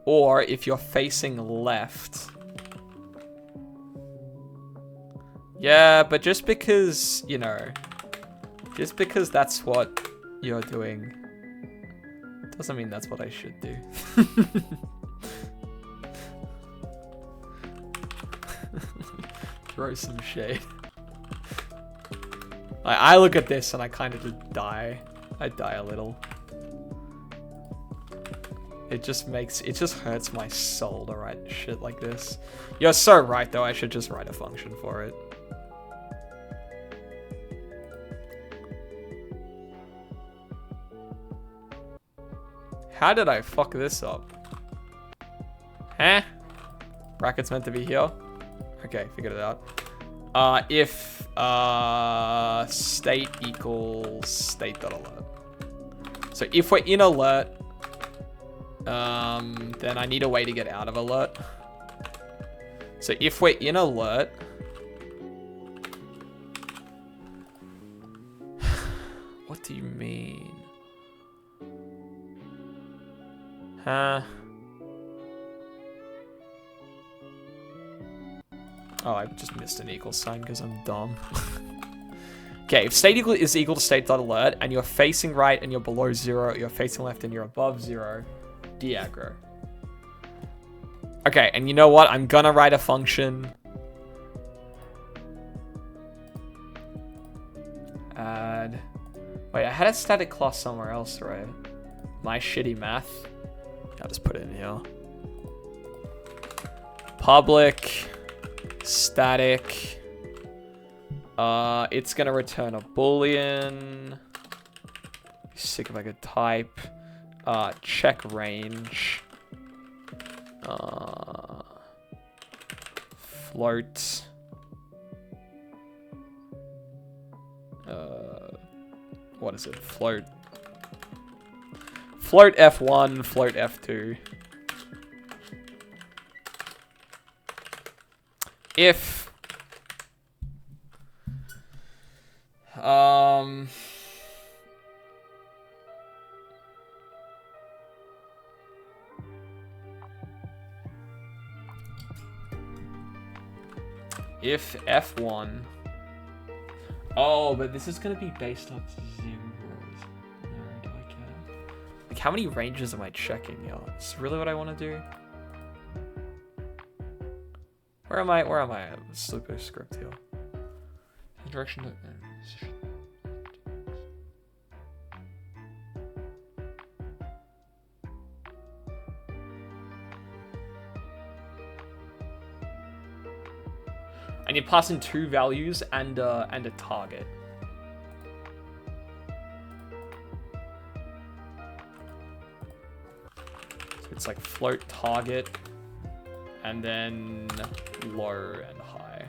[SPEAKER 1] Or if you're facing left. Yeah, but just because, you know, just because that's what you're doing doesn't mean that's what I should do. Throw some shade. I look at this and I kind of just die. I die a little. It just hurts my soul to write shit like this. You're so right though, I should just write a function for it. How did I fuck this up? Huh? Bracket's meant to be here? Okay, figured it out. If state equals state.alert. So if we're in alert, then I need a way to get out of alert. So if we're in alert, what do you mean? Huh? Oh, I just missed an equal sign because I'm dumb. Okay, if state is equal to state.alert and you're facing right and you're below 0, you're facing left and you're above 0, deaggro. Okay, and you know what? I'm gonna write a function. Add. Wait, I had a static class somewhere else, right? My shitty math. I'll just put it in here. Public. Static. It's gonna return a boolean. Sick if I could type. Check range. Float. What is it? Float. Float F1, float F2. If if F1. Oh, but this is gonna be based on 0. No, do I care? Like, how many ranges am I checking, yo? Is this really what I want to do? Where am I? Where am I? Sleeper script here. Direction to and you pass in 2 values and a target. So it's like float target and then low and high.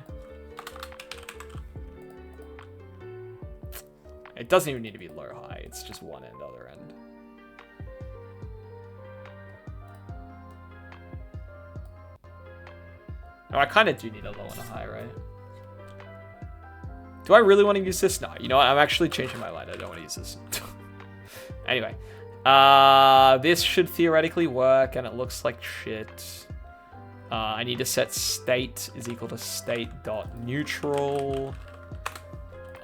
[SPEAKER 1] It doesn't even need to be low high, it's just one end, other end. No, I kind of do need a low and a high, right? Do I really want to use this? No, you know what? I'm actually changing my mind. I don't want to use this. Anyway. This should theoretically work, and it looks like shit. I need to set state is equal to state.neutral.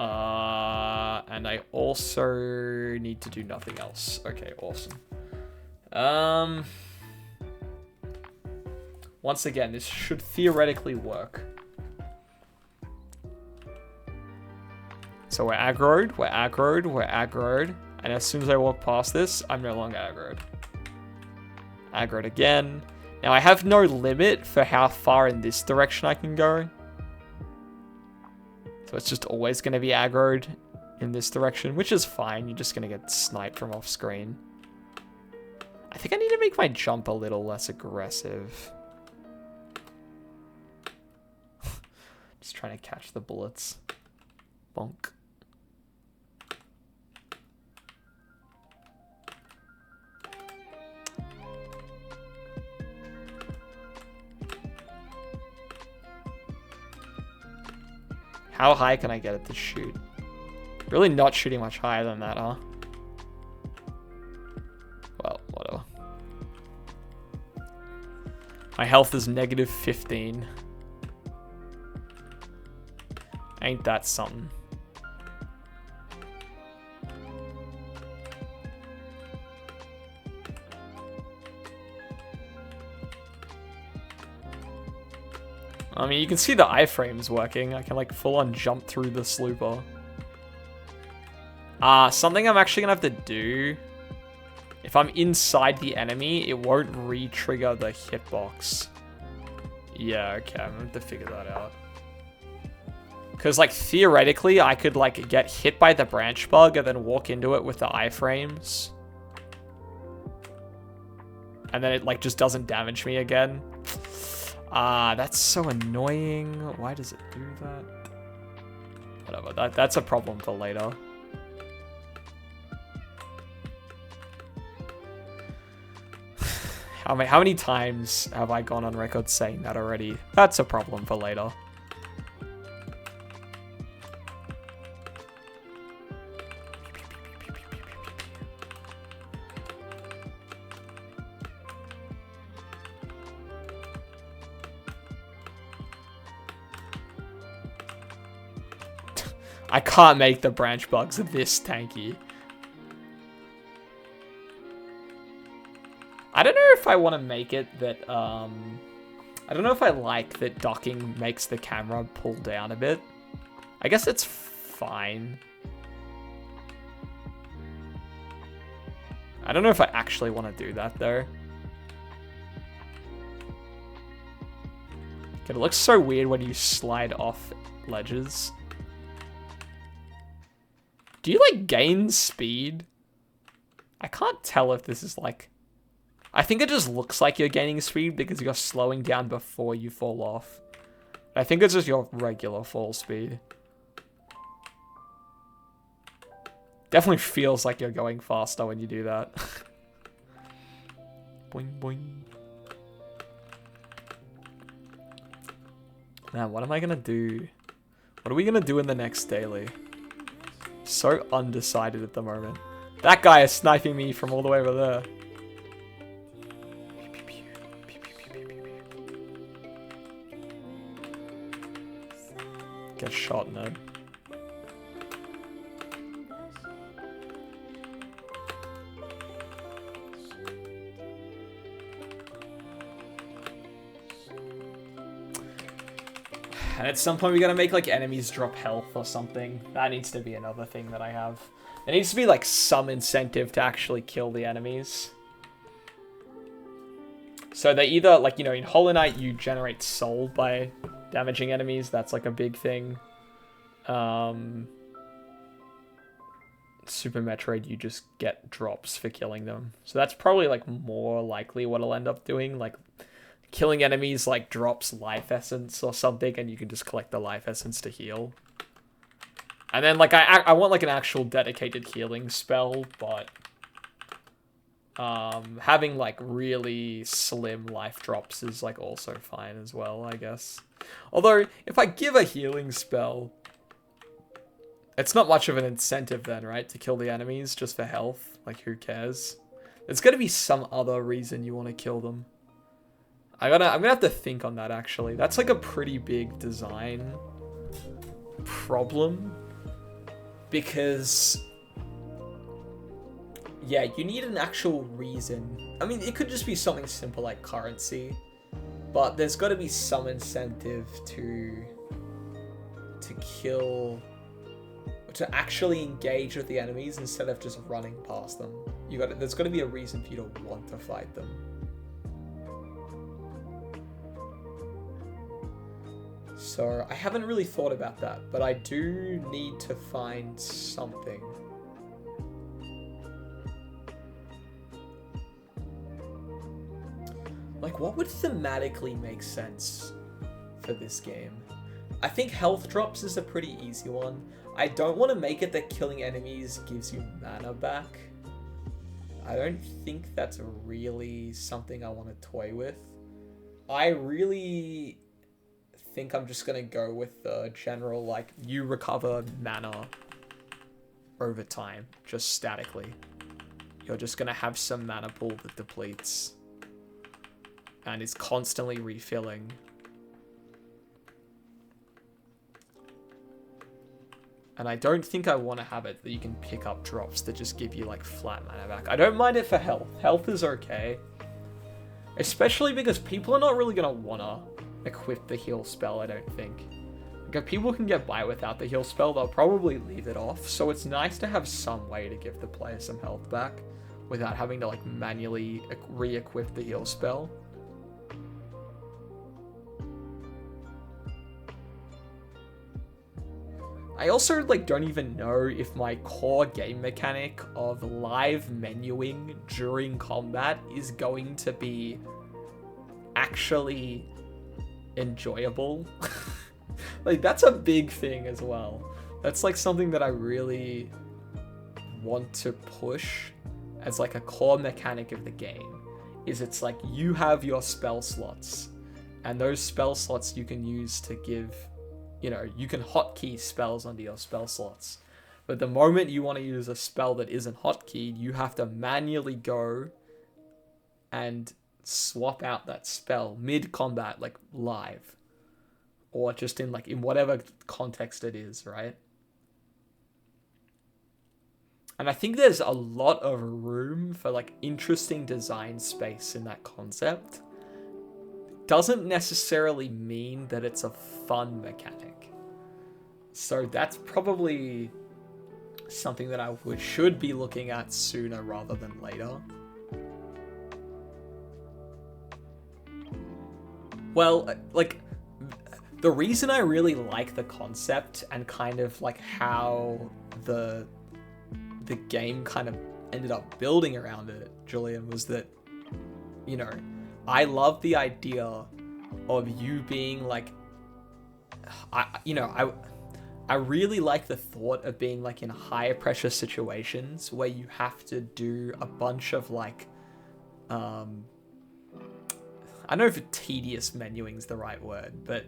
[SPEAKER 1] And I also need to do nothing else. Okay, awesome. Once again, this should theoretically work. So we're aggroed, we're aggroed, we're aggroed. And as soon as I walk past this, I'm no longer aggroed. Aggroed again. Now I have no limit for how far in this direction I can go. So it's just always going to be aggroed in this direction, which is fine. You're just going to get sniped from off screen. I think I need to make my jump a little less aggressive. Just trying to catch the bullets. Bonk. How high can I get it to shoot? Really not shooting much higher than that, huh? Well, whatever. My health is negative 15. Ain't that something? I mean, you can see the iframes working. I can like full on jump through the slooper. Something I'm actually gonna have to do. If I'm inside the enemy, it won't re-trigger the hitbox. Yeah, okay, I'm gonna have to figure that out. Because like theoretically, I could like get hit by the branch bug and then walk into it with the iframes. And then it like just doesn't damage me again. That's so annoying. Why does it do that? Whatever, that's a problem for later. How many times have I gone on record saying that already? That's a problem for later. I can't make the branch bugs this tanky. I don't know if I want to make it that, I don't know if I like that docking makes the camera pull down a bit. I guess it's fine. I don't know if I actually want to do that, though. Okay, it looks so weird when you slide off ledges. Do you, like, gain speed? I can't tell if this is, like... I think it just looks like you're gaining speed because you're slowing down before you fall off. I think it's just your regular fall speed. Definitely feels like you're going faster when you do that. Boing, boing. Man, what am I gonna do? What are we gonna do in the next daily? So undecided at the moment. That guy is sniping me from all the way over there. Get shot, Ned. And at some point we gotta make like enemies drop health or something. That needs to be another thing that I have. There needs to be like some incentive to actually kill the enemies. So they either, like, you know, in Hollow Knight you generate soul by damaging enemies. That's like a big thing. Super Metroid, you just get drops for killing them. So that's probably like more likely what I'll end up doing. Like killing enemies like drops life essence or something, and you can just collect the life essence to heal. And then like I want like an actual dedicated healing spell, but having like really slim life drops is like also fine as well, I guess. Although if I give a healing spell, it's not much of an incentive then, right, to kill the enemies just for health. Like, who cares? There's got to be some other reason you want to kill them. I'm gonna have to think on that, actually. That's like a pretty big design problem. Because, yeah, you need an actual reason. I mean, it could just be something simple like currency. But there's got to be some incentive to kill... to actually engage with the enemies instead of just running past them. There's got to be a reason for you to want to fight them. So I haven't really thought about that, but I do need to find something. Like, what would thematically make sense for this game? I think health drops is a pretty easy one. I don't want to make it that killing enemies gives you mana back. I don't think that's really something I want to toy with. I really think I'm just going to go with the general, like, you recover mana over time, just statically. You're just going to have some mana pool that depletes and is constantly refilling. And I don't think I want to have it that you can pick up drops that just give you like flat mana back. I don't mind it for health. Health is okay. Especially because people are not really going to want to equip the heal spell, I don't think. Like, if people can get by without the heal spell, they'll probably leave it off. So it's nice to have some way to give the player some health back without having to like manually re-equip the heal spell. I also like don't even know if my core game mechanic of live menuing during combat is going to be actually enjoyable. Like, that's a big thing as well. That's like something that I really want to push as like a core mechanic of the game. Is it's like you have your spell slots, and those spell slots you can use to give, you know, you can hotkey spells onto your spell slots. But the moment you want to use a spell that isn't hotkeyed, you have to manually go and swap out that spell mid-combat, like live. Or just in like, in whatever context it is, right? And I think there's a lot of room for like interesting design space in that concept. Doesn't necessarily mean that it's a fun mechanic. So that's probably something that I should be looking at sooner rather than later. Well, like, the reason I really like the concept and kind of like how the game kind of ended up building around it, Julian, was that, you know, I love the idea of you being like, I really like the thought of being like in higher pressure situations where you have to do a bunch of like, I don't know if tedious menuing is the right word, but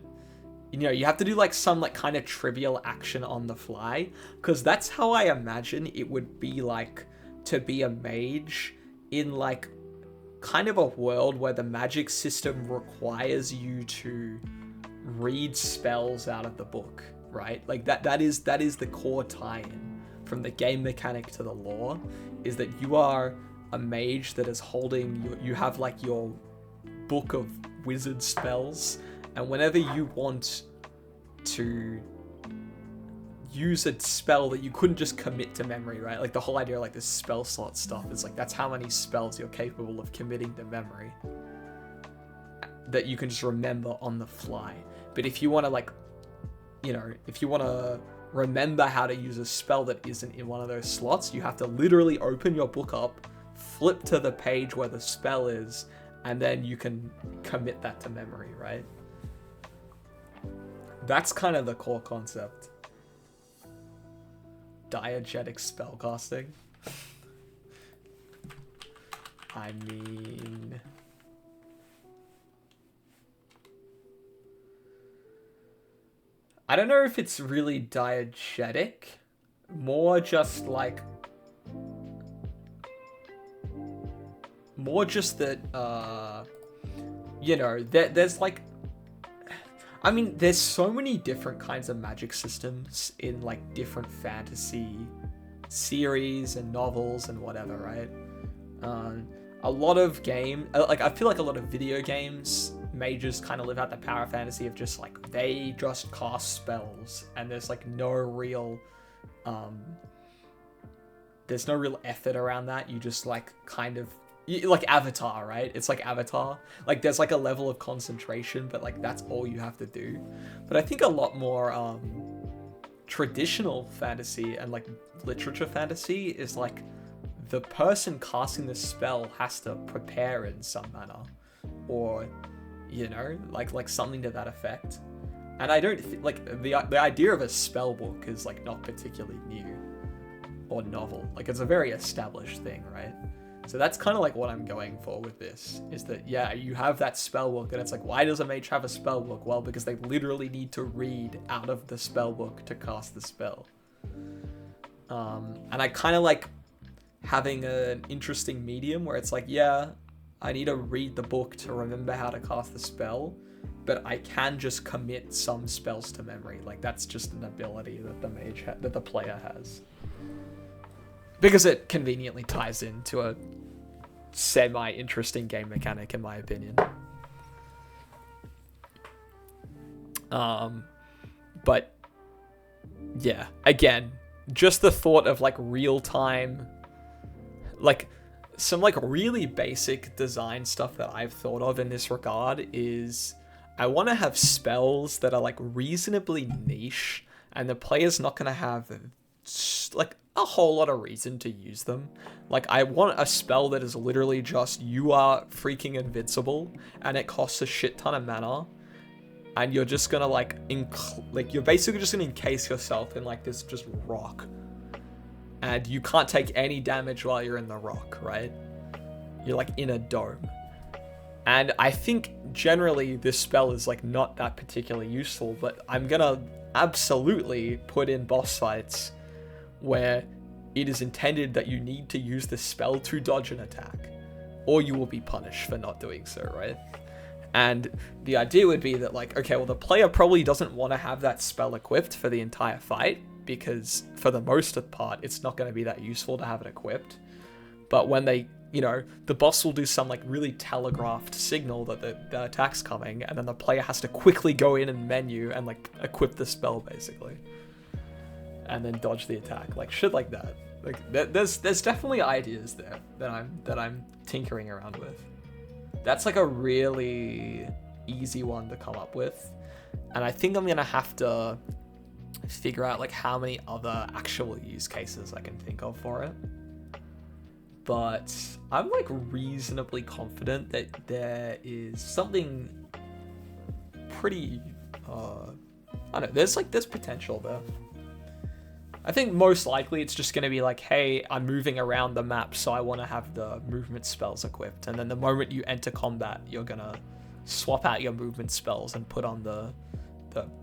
[SPEAKER 1] you know, you have to do like some like kind of trivial action on the fly, because that's how I imagine it would be like to be a mage in like kind of a world where the magic system requires you to read spells out of the book, right? Like that is the core tie-in from the game mechanic to the lore, is that you are a mage that is holding you have like your book of wizard spells, and whenever you want to use a spell that you couldn't just commit to memory, right? Like the whole idea of like this spell slot stuff is like, that's how many spells you're capable of committing to memory that you can just remember on the fly. But if you want to like, you know, if you want to remember how to use a spell that isn't in one of those slots, you have to literally open your book up, flip to the page where the spell is, and then you can commit that to memory, right? That's kind of the core concept. Diegetic spellcasting. I mean, I don't know if it's really diegetic. More just like, more just that, you know, there's like, I mean, there's so many different kinds of magic systems in like different fantasy series and novels and whatever, right? A lot of I feel like a lot of video games may just kind of live out the power fantasy of just like, they just cast spells and there's like no real, there's no real effort around that. You just like kind of, like Avatar, right? It's like Avatar. Like there's like a level of concentration, but like that's all you have to do. But I think a lot more traditional fantasy and like literature fantasy is like the person casting the spell has to prepare in some manner, or you know, like something to that effect. And I don't like the idea of a spell book is like not particularly new or novel. Like it's a very established thing, right? So that's kind of like what I'm going for with this, is that, yeah, you have that spell book, and it's like, why does a mage have a spell book? Well, because they literally need to read out of the spell book to cast the spell. And I kind of like having an interesting medium where it's like, yeah, I need to read the book to remember how to cast the spell, but I can just commit some spells to memory. Like that's just an ability that the mage that the player has. Because it conveniently ties into a semi-interesting game mechanic, in my opinion. But yeah, again, just the thought of like real-time, like some like really basic design stuff that I've thought of in this regard is I want to have spells that are like reasonably niche, and the player's not going to have like a whole lot of reason to use them. Like I want a spell that is literally just, you are freaking invincible and it costs a shit ton of mana, and you're just gonna like you're basically just gonna encase yourself in like this just rock, and you can't take any damage while you're in the rock, right? You're like in a dome. And I think generally this spell is like not that particularly useful, but I'm gonna absolutely put in boss fights where it is intended that you need to use this spell to dodge an attack, or you will be punished for not doing so, right? And the idea would be that like, okay, well the player probably doesn't want to have that spell equipped for the entire fight, because for the most part, it's not going to be that useful to have it equipped. But when they, you know, the boss will do some like really telegraphed signal that the attack's coming, and then the player has to quickly go in and menu and like equip the spell basically, and then dodge the attack, like shit like that. Like there's definitely ideas there that I'm tinkering around with. That's like a really easy one to come up with, and I think I'm gonna have to figure out like how many other actual use cases I can think of for it. But I'm like reasonably confident that there is something pretty I don't know, there's potential there. I think most likely it's just going to be like, hey, I'm moving around the map, so I want to have the movement spells equipped. And then the moment you enter combat, you're going to swap out your movement spells and put on the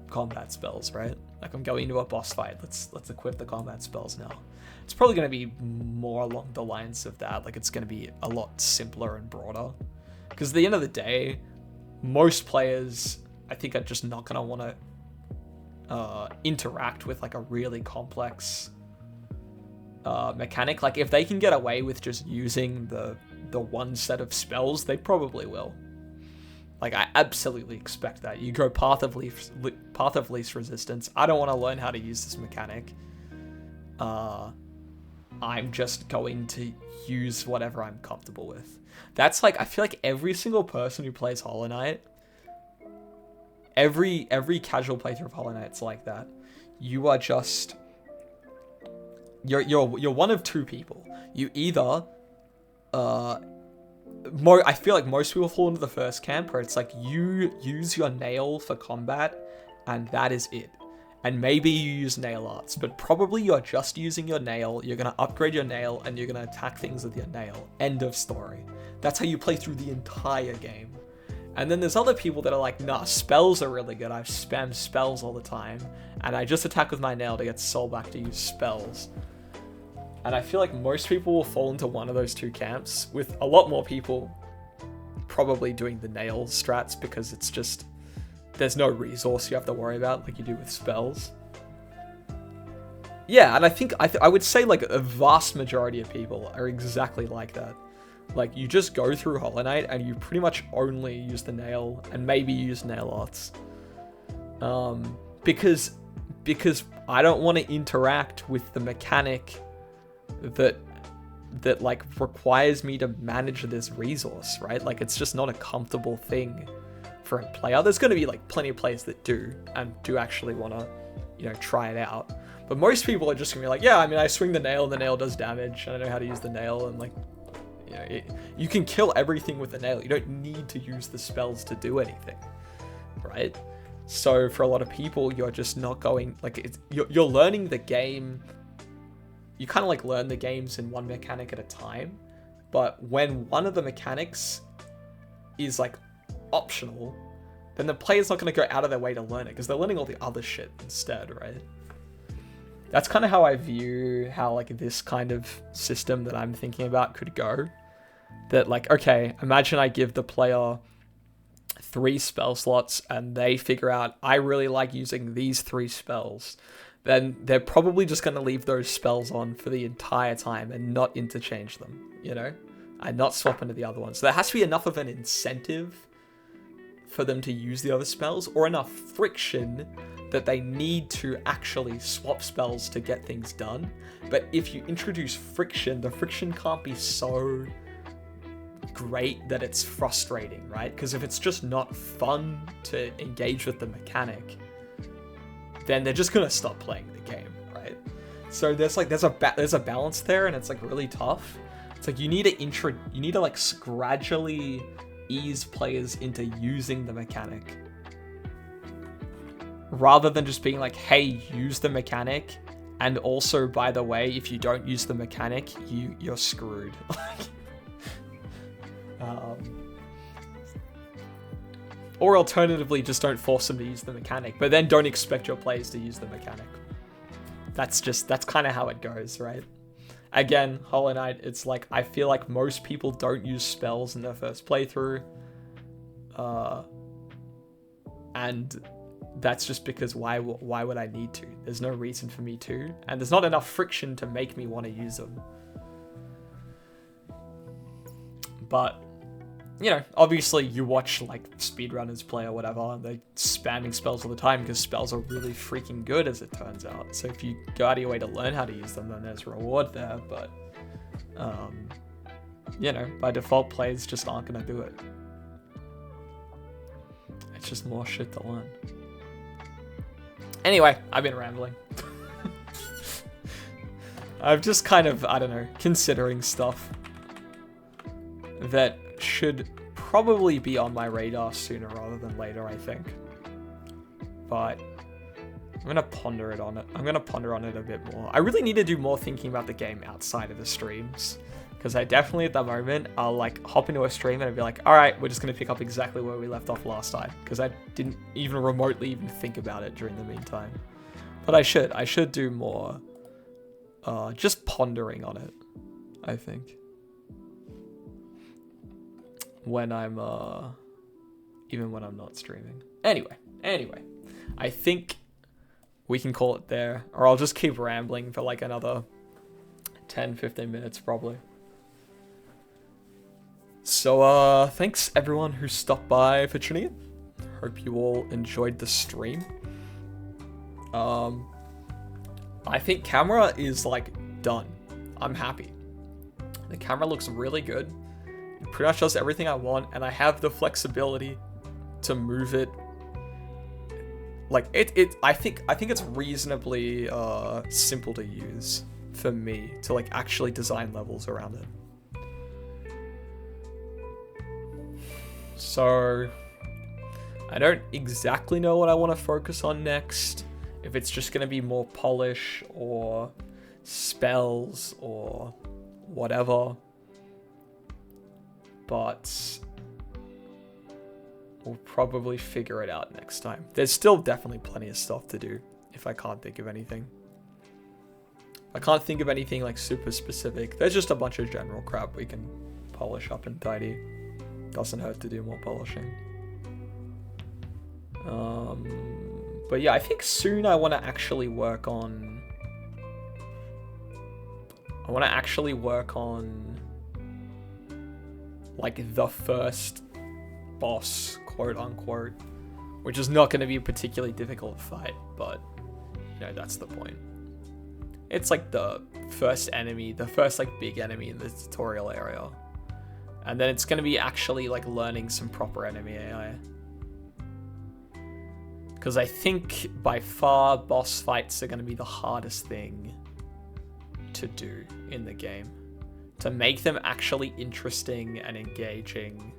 [SPEAKER 1] combat spells, right? Like I'm going into a boss fight, let's equip the combat spells now. It's probably going to be more along the lines of that. Like it's going to be a lot simpler and broader. Because at the end of the day, most players, I think, are just not going to want to interact with like a really complex mechanic. Like if they can get away with just using the one set of spells, they probably will. Like I absolutely expect that. You go path of least resistance. I don't want to learn how to use this mechanic. I'm just going to use whatever I'm comfortable with. That's like, I feel like every single person who plays Hollow Knight, every casual playthrough of Hollow Knight's like that. You are just, you're one of two people. You either I feel like most people fall into the first camp where it's like you use your nail for combat and that is it. And maybe you use nail arts, but probably you're just using your nail, you're gonna upgrade your nail, and you're gonna attack things with your nail. End of story. That's how you play through the entire game. And then there's other people that are like, nah, spells are really good. I spam spells all the time, and I just attack with my nail to get soul back to use spells. And I feel like most people will fall into one of those two camps, with a lot more people probably doing the nail strats because it's just, there's no resource you have to worry about like you do with spells. Yeah, and I think I would say like a vast majority of people are exactly like that. Like you just go through Hollow Knight and you pretty much only use the nail and maybe use nail arts. Because I don't want to interact with the mechanic that like requires me to manage this resource, right? Like it's just not a comfortable thing for a player. There's going to be like plenty of players that do and do actually want to, you know, try it out. But most people are just going to be like, yeah, I mean, I swing the nail and the nail does damage and I know how to use the nail, and like, you know, you can kill everything with the nail. You don't need to use the spells to do anything, right? So for a lot of people, you're just not going, like, you're learning the game. You kind of like learn the games in one mechanic at a time. But when one of the mechanics is like optional, then the player's not going to go out of their way to learn it because they're learning all the other shit instead, right? That's kind of how I view how like this kind of system that I'm thinking about could go. That like, okay, imagine I give the player 3 spell slots and they figure out I really like using these 3 spells. Then they're probably just going to leave those spells on for the entire time and not interchange them, you know? And not swap into the other ones. So there has to be enough of an incentive for them to use the other spells, or enough friction that they need to actually swap spells to get things done. But if you introduce friction, the friction can't be so great that it's frustrating, right? Because if it's just not fun to engage with the mechanic, then they're just gonna stop playing the game, right? So there's a balance there, and it's like really tough. It's like you need to like gradually ease players into using the mechanic, rather than just being like, hey, use the mechanic, and also, by the way, if you don't use the mechanic, you're screwed. Or alternatively, just don't force them to use the mechanic, but then don't expect your players to use the mechanic. That's kind of how it goes, right? Again, Hollow Knight, it's like, I feel like most people don't use spells in their first playthrough. And that's just because why would I need to? There's no reason for me to, and there's not enough friction to make me want to use them. But, you know, obviously you watch like speedrunners play or whatever, and they're spamming spells all the time because spells are really freaking good, as it turns out. So if you go out of your way to learn how to use them, then there's reward there. But, you know, by default, players just aren't going to do it. It's just more shit to learn. Anyway, I've been rambling. I'm just kind of, I don't know, considering stuff that should probably be on my radar sooner rather than later, I think. But I'm going to ponder on it a bit more. I really need to do more thinking about the game outside of the streams. Because I definitely, at the moment, I'll like hop into a stream and I'll be like, all right, we're just going to pick up exactly where we left off last time. Because I didn't even remotely even think about it during the meantime. But I should do more just pondering on it, I think. When I'm, even when I'm not streaming. Anyway, I think we can call it there, or I'll just keep rambling for like another 10-15 minutes probably. So, thanks everyone who stopped by for tuning in. Hope you all enjoyed the stream. I think camera is like done. I'm happy. The camera looks really good. It pretty much does everything I want, and I have the flexibility to move it. Like I think it's reasonably simple to use for me to like actually design levels around it. So I don't exactly know what I want to focus on next. If it's just going to be more polish or spells or whatever. But we'll probably figure it out next time. There's still definitely plenty of stuff to do if I can't think of anything. I can't think of anything like super specific. There's just a bunch of general crap we can polish up and tidy. Doesn't hurt to do more polishing. But yeah, I think soon I want to actually work on... like the first boss, quote unquote, which is not going to be a particularly difficult fight, but you know, that's the point. It's like the first enemy, the first like big enemy in the tutorial area, and then it's going to be actually like learning some proper enemy AI, because I think by far boss fights are going to be the hardest thing to do in the game. To make them actually interesting and engaging,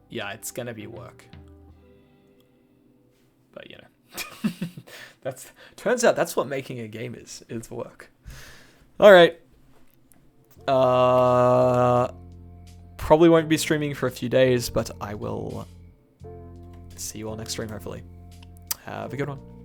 [SPEAKER 1] yeah, it's gonna be work. But you know, turns out that's what making a game is work. All right. Probably won't be streaming for a few days, but I will see you all next stream, hopefully. Have a good one.